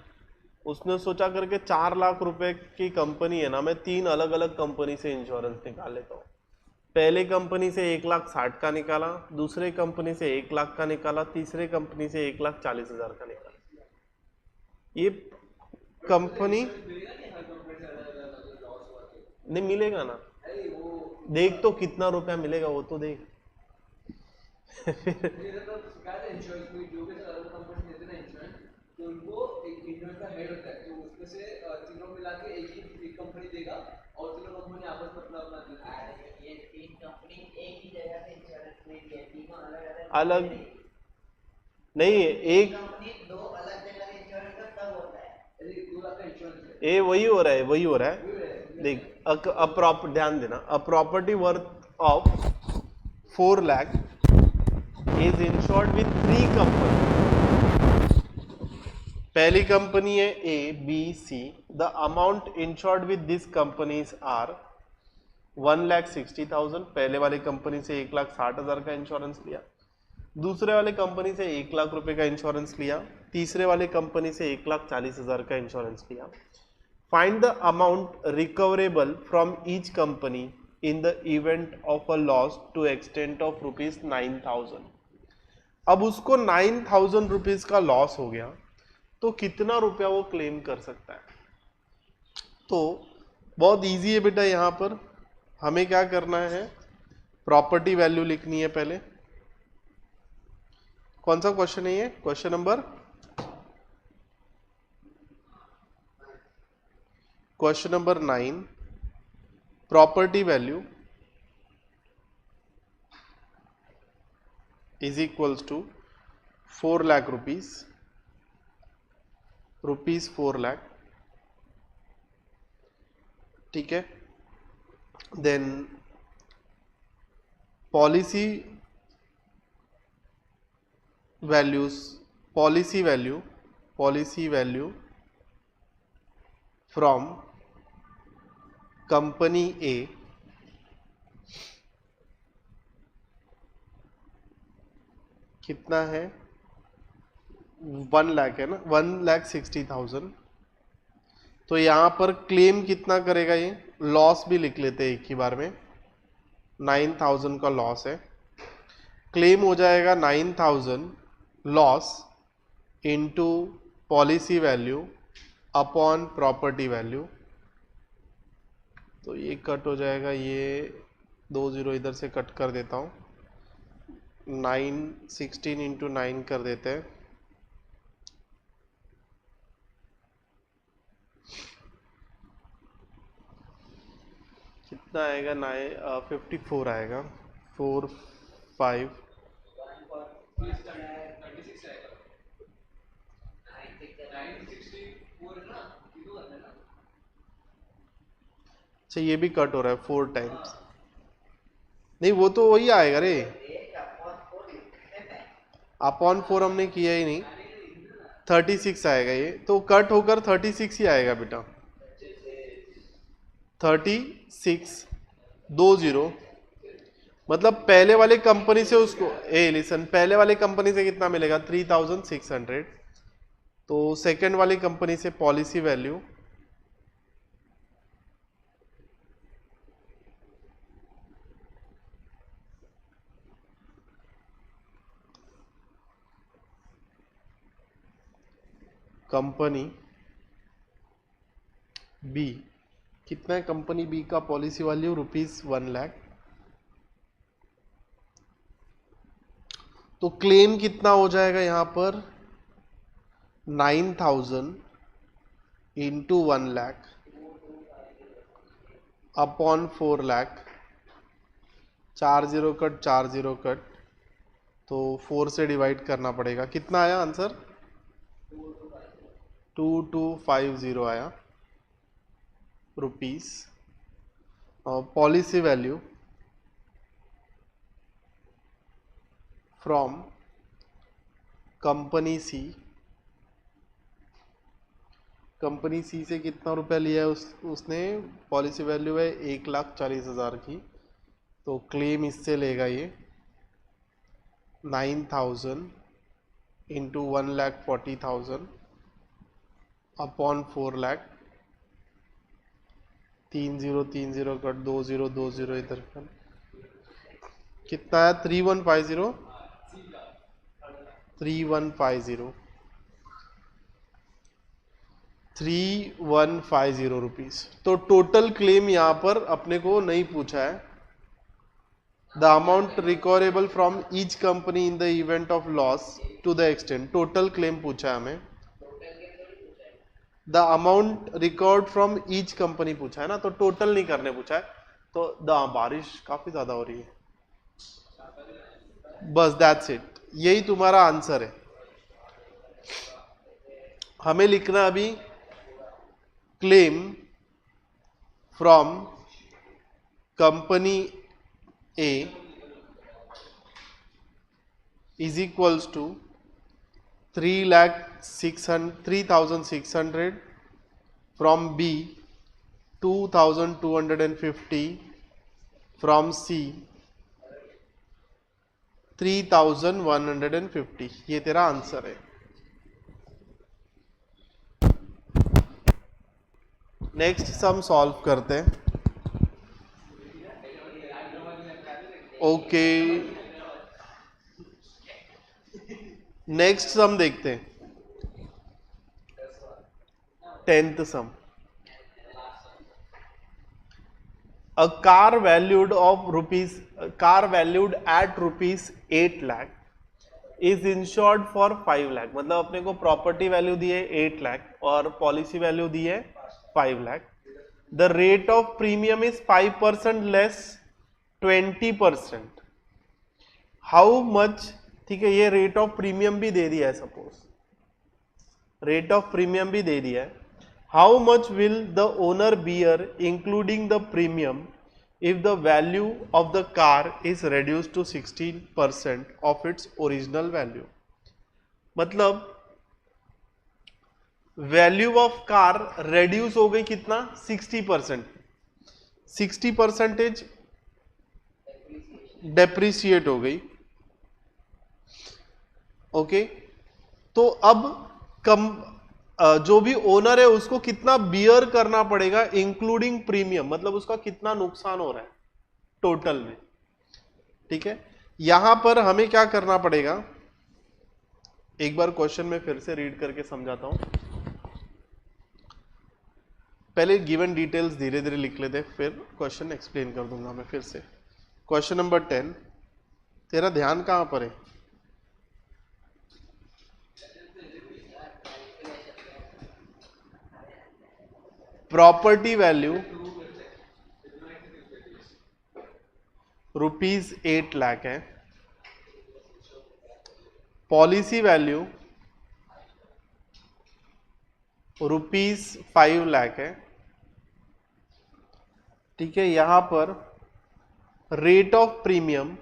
उसने सोचा करके 4 लाख रुपए की कंपनी है ना, मैं 3 अलग अलग कंपनी से इंश्योरेंस निकाल लेता हूँ। पहले कंपनी से 1,60,000 का निकाला, दूसरे कंपनी से 1 लाख का निकाला, तीसरे कंपनी से 1,40,000 का निकाला। ये कंपनी नहीं मिलेगा ना, देख तो कितना रुपया मिलेगा वो तो देख। उनको एक इंडिविजुअल का हेड होता है, तो उसमें से तीनों मिला के एक कंपनी देगा और तीनों कंपनी आपस में अपना ये 3 कंपनी एक ही जगह से इंश्योरेंस लेती है, तीनों अलग नहीं, एक कंपनी 2 अलग जगह से इंश्योरेंस का तब होता है, यदि 2 लाख का इंश्योरेंस ये वही हो रहा है, वही हो रहा है। देख, ध्यान देना, a property worth of 4 lakh is insured with 3 company. पहली कंपनी है A, B, C. The amount insured with this companies are 1,60,000। पहले वाली कंपनी से 1,60,000 का इंश्योरेंस लिया, दूसरे वाले कंपनी से 1 लाख रुपए का इंश्योरेंस लिया, तीसरे वाले कंपनी से 1,40,000 का इंश्योरेंस लिया। Find the amount recoverable from each company in the event of a loss to extent of ₹9,000। अब उसको 9,000 रुपीज का लॉस हो गया, तो कितना रुपया वो क्लेम कर सकता है? तो बहुत इजी है बेटा, यहां पर हमें क्या करना है? प्रॉपर्टी वैल्यू लिखनी है पहले। कौन सा क्वेश्चन है ये? Question number 9। Property value is equals to 4 lakh rupees 4 lakh. ठीक है, then policy value from company A कितना है? 1 लाख है ना, 1,60,000। तो यहां पर क्लेम कितना करेगा? ये लॉस भी लिख लेते हैं एक ही बार में, 9,000 का लॉस है। क्लेम हो जाएगा 9,000 loss into policy value upon property value. तो ये कट हो जाएगा, ये 2 0 इधर से कट कर देता हूँ, 16 इंटू 9 कर देते हैं। कितना आएगा? 54 आएगा, 4 5 अच्छा ये भी कट हो रहा है 4 टाइम्स, नहीं वो तो वही आएगा रे, अपॉन 4 हमने किया ही नहीं, 36 आएगा, ये तो कट होकर 36 ही आएगा बेटा, 36 20, मतलब पहले वाले कंपनी से उसको लिसन, पहले वाले कंपनी से कितना मिलेगा 3600, तो सेकंड वाली कंपनी से पॉलिसी वैल्यू कंपनी बी, कितना है कंपनी बी का पॉलिसी वैल्यू ₹1,00,000, तो क्लेम कितना हो जाएगा यहां पर 9,000 इंटू 1,00,000 अपॉन 4,00,000, 40 कट 40 कट, तो 4 से डिवाइड करना पड़ेगा, कितना आया आंसर 2250 आया रुपीस। और policy value from company C, company C से कितना रुपया लिया है उसने, पॉलिसी वैल्यू है 1,40,000 की, तो क्लेम इससे लेगा ये 9,000 इंटू 1,40,000 अपॉन 4,00,000, 30 कट 20 इधर का कितना है 3150 3150 रुपीज। तो टोटल क्लेम यहां पर अपने को नहीं पूछा है, the amount recoverable from each company in the event of loss to the extent, total claim पूछा है हमें, the amount record from each company पूछा है ना, तो टोटल नहीं करने पूछा है। तो बारिश काफी ज्यादा हो रही है, बस दैट्स इट, यही तुम्हारा आंसर है। हमें लिखना अभी claim from company A is equals to 3,600 from B, 2,250 from C, 3,150, ये तेरा आंसर है। नेक्स्ट सम सॉल्व करते हैं। ओके नेक्स्ट सम देखते हैं, 10th some. A car valued at rupees 8 lakh is insured for 5 lakh, मतलब अपने को प्रॉपर्टी वैल्यू दी है 8 लाख और पॉलिसी वैल्यू दी है 5 lakh. The rate of premium is 5% less 20%, how much, ठीक है, ये रेट ऑफ प्रीमियम भी दे दिया है, सपोज रेट ऑफ प्रीमियम भी दे दिया है, how much will the owner bear including the premium if the value of the car is reduced to 16% of its original value, मतलब वैल्यू ऑफ कार रेड्यूस हो गई कितना 60%, 60% डेप्रिसिएट हो गई। ओके तो अब जो भी ओनर है उसको कितना बियर करना पड़ेगा इंक्लूडिंग प्रीमियम, मतलब उसका कितना नुकसान हो रहा है टोटल में, ठीक है। यहां पर हमें क्या करना पड़ेगा, एक बार क्वेश्चन में फिर से रीड करके समझाता हूं, पहले गिवन डिटेल्स धीरे धीरे लिख लेते, फिर क्वेश्चन एक्सप्लेन कर दूंगा मैं फिर से। क्वेश्चन नंबर 10, तेरा ध्यान कहां पर है, प्रॉपर्टी वैल्यू रुपीज 8 लाख है, पॉलिसी वैल्यू रुपीज 5 लाख है, ठीक है, यहां पर रेट ऑफ प्रीमियम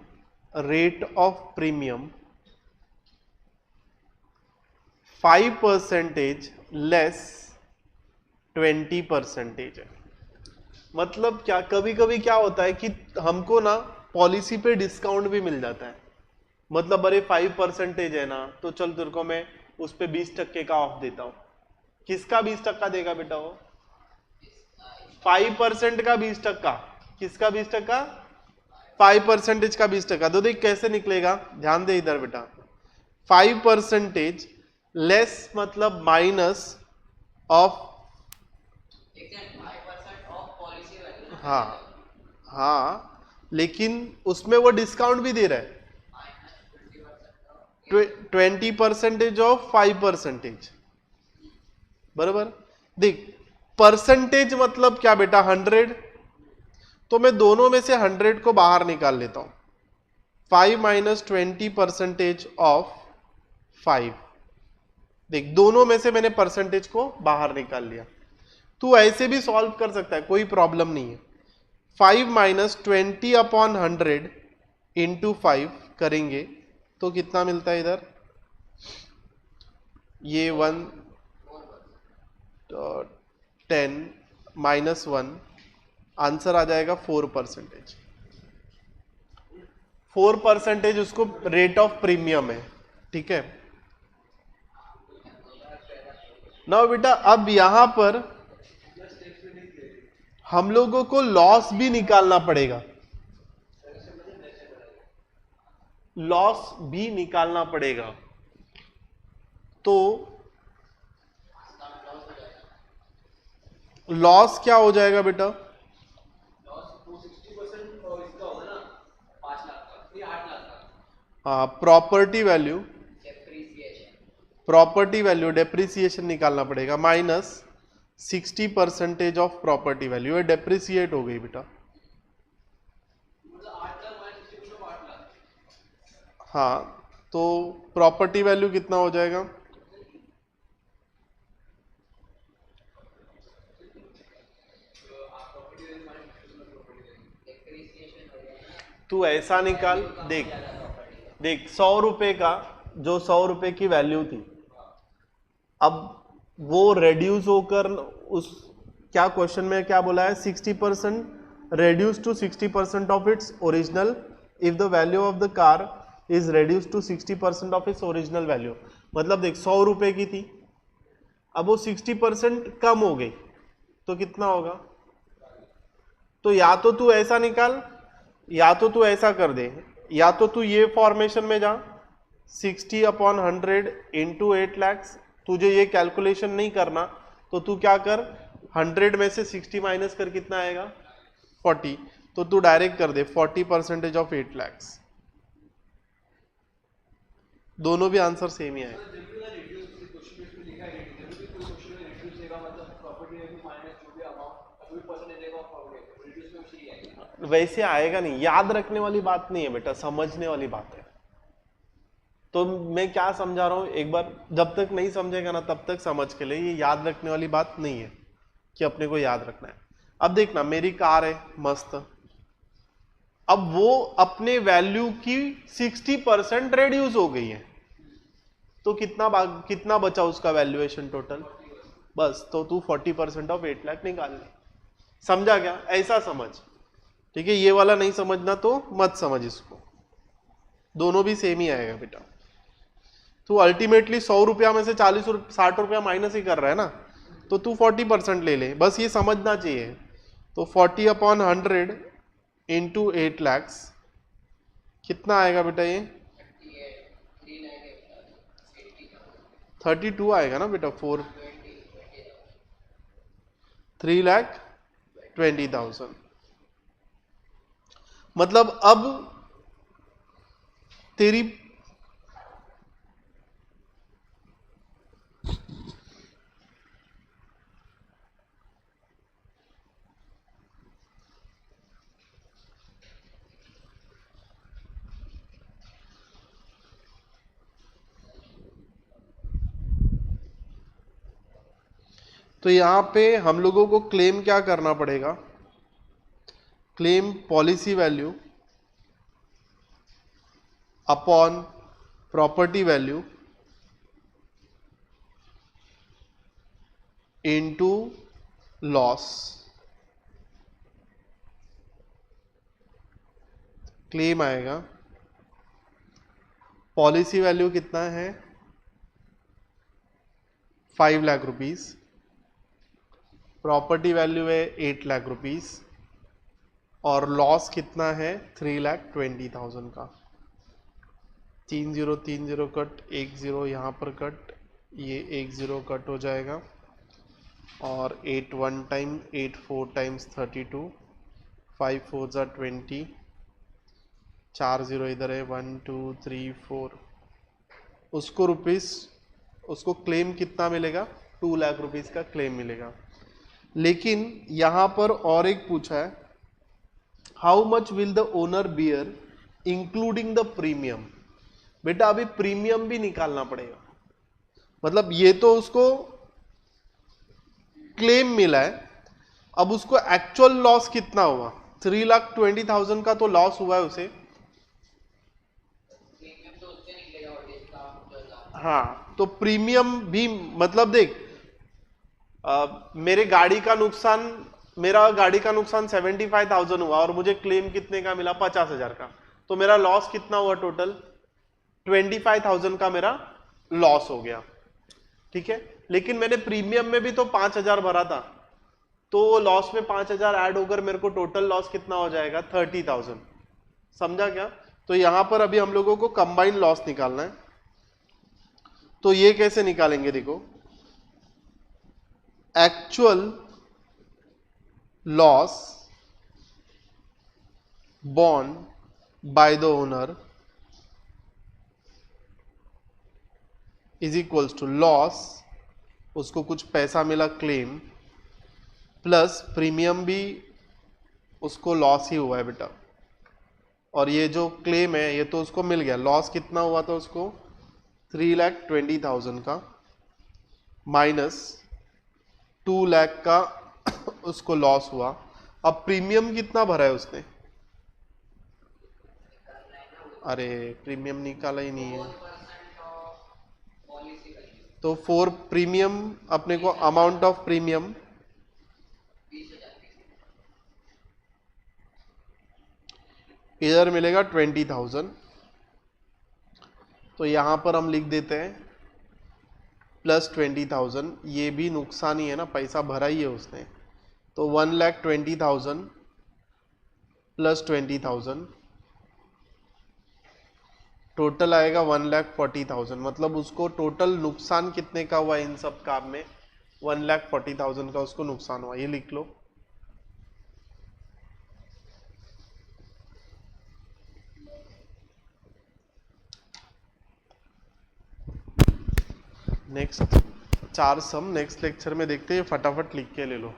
5% लेस 20% है। मतलब क्या, कभी कभी क्या होता है कि हमको ना पॉलिसी पे डिस्काउंट भी मिल जाता है। मतलब अरे 5% है ना, तो चल तेरे को मैं उस पे 20% का ऑफ देता हूं। किसका 20% देगा बेटा वो? 5% का 20%। किसका 20%? 5% का 20%। तो देख कैसे निकलेगा, ध्यान दे इधर बेटा। 5% लेस मतलब minus of, 5% of policy value ना, हाँ हाँ, लेकिन उसमें वो डिस्काउंट भी दे रहा है, -20% 20% ऑफ 5%। बराबर। देख, परसेंटेज मतलब क्या बेटा? 100। तो मैं दोनों में से 100 को बाहर निकाल लेता हूं। 5 माइनस 20% ऑफ 5। देख, दोनों में से मैंने परसेंटेज को बाहर निकाल लिया। तू ऐसे भी सॉल्व कर सकता है, कोई प्रॉब्लम नहीं है। 5 माइनस 20/100 इंटू 5 करेंगे तो कितना मिलता है इधर? ये 10 -1, आंसर आ जाएगा 4%। 4% उसको रेट ऑफ प्रीमियम है। ठीक है ना बेटा। अब यहां पर हम लोगों को लॉस भी निकालना पड़ेगा, लॉस भी निकालना पड़ेगा। तो लॉस क्या हो जाएगा बेटा? लॉस 260% और इसका होगा ना 5 लाख का, ये 8 लाख का हाँ, प्रॉपर्टी वैल्यू डेप्रिसिएशन। डेप्रिसिएशन निकालना पड़ेगा, माइनस 60% ऑफ प्रॉपर्टी वैल्यू। ये डेप्रिसिएट हो गई बेटा। मतलब 8 लाख माइनस 60% 8 लाख। हाँ, तो प्रॉपर्टी वैल्यू कितना हो जाएगा? तो आप property value minus 60% property value depreciation हो जाएगा। तू ऐसा निकाल। देख देख, 100 रुपए का जो 100 रुपए की वैल्यू थी, अब वो रेड्यूस होकर उस, क्या क्वेश्चन में क्या बोला है? 60% reduce to 60% of its original if the value of the car is reduce to 60% of its original value. मतलब देख, 100 रुपए की थी, अब वो 60% कम हो गई, तो कितना होगा? तो या तो तू ऐसा निकाल, या तो तू ऐसा कर दे, या तो तू ये फॉर्मेशन में जा, 60/100 इंटू 8 लैक्स। तुझे ये कैलकुलेशन नहीं करना तो तू क्या कर, 100 में से 60 माइनस कर कितना आएगा? 40। तो तू डायरेक्ट कर दे 40% ऑफ 8 लैक्स। दोनों भी आंसर सेम ही आएगा। वैसे आएगा नहीं, याद रखने वाली बात नहीं है बेटा, समझने वाली बात है। तो मैं क्या समझा रहा हूं, एक बार जब तक नहीं समझेगा ना तब तक समझ के लिए, ये याद रखने वाली बात नहीं है कि अपने को याद रखना है। अब देखना, मेरी कार है मस्त, अब वो अपने वैल्यू की 60% रेड्यूस हो गई है, तो कितना बचा उसका वैल्यूएशन टोटल? बस, तो तू 40% ऑफ 8 लाख निकाल ले। समझा क्या? ऐसा समझ। ठीक है, ये वाला नहीं समझना तो मत समझ इसको, दोनों भी सेम ही आएगा बेटा। तू अल्टीमेटली 100 रुपया में से 60 रुपया माइनस ही कर रहा है ना, तो तू 40% ले ले, बस ये समझना चाहिए। तो 40/100 इंटू 8 लैक्स कितना आएगा बेटा? ये 32 आएगा ना बेटा। 3,20,000। मतलब अब तेरी तो यहां पे हम लोगों को क्लेम क्या करना पड़ेगा? Claim policy value upon property value into loss. Claim आएगा, पॉलिसी वैल्यू कितना है 5 लाख रुपीस, प्रॉपर्टी वैल्यू है 8 लाख रुपीस, और लॉस कितना है 3,20,000 का। 3030 कट, 10 यहाँ पर कट, ये 10 कट हो जाएगा, और 8 1 टाइम, 8 4 टाइम्स 32, 5 4 ज़ा 20, 4 0 इधर है, 1 2 3 4, उसको रुपीस, उसको क्लेम कितना मिलेगा 2 लाख रुपीस का क्लेम मिलेगा। लेकिन यहां पर और एक पूछा है, how much will the owner bear including the premium. बेटा अभी प्रीमियम भी निकालना पड़ेगा, मतलब ये तो उसको क्लेम मिला है, अब उसको एक्चुअल लॉस कितना हुआ, 3,20,000 का तो लॉस हुआ है उसे। हाँ, तो प्रीमियम भी, मतलब देख मेरे गाड़ी का नुकसान, मेरा गाड़ी का नुकसान 75,000 हुआ और मुझे क्लेम कितने का मिला 50,000 का, तो मेरा लॉस कितना हुआ टोटल 25,000 का मेरा लॉस हो गया। ठीक है, लेकिन मैंने प्रीमियम में भी तो 5,000 भरा था, तो लॉस में 5,000 ऐड होकर मेरे को टोटल लॉस कितना हो जाएगा 30,000। समझा क्या? तो यहां पर अभी हम लोगों को कंबाइंड लॉस निकालना है, तो ये कैसे निकालेंगे, देखो actual loss borne by the owner is equals to loss, उसको कुछ पैसा मिला क्लेम, प्लस प्रीमियम भी उसको लॉस ही हुआ है बेटा, और ये जो क्लेम है ये तो उसको मिल गया। लॉस कितना हुआ था उसको 3,20,000 का, माइनस 2 लाख का उसको लॉस हुआ। अब प्रीमियम कितना भरा है उसने, अरे प्रीमियम निकाला ही नहीं है, तो 4 प्रीमियम अपने को अमाउंट ऑफ प्रीमियम इधर मिलेगा 20,000, तो यहां पर हम लिख देते हैं प्लस 20,000, ये भी नुकसान ही है ना, पैसा भरा ही है उसने, तो 1,20,000 प्लस 20,000 टोटल आएगा 1,40,000। मतलब उसको टोटल नुकसान कितने का हुआ इन सब काम में, 1,40,000 का उसको नुकसान हुआ, ये लिख लो। नेक्स्ट 4 सम नेक्स्ट लेक्चर में देखते हैं, फटाफट लिख के ले लो।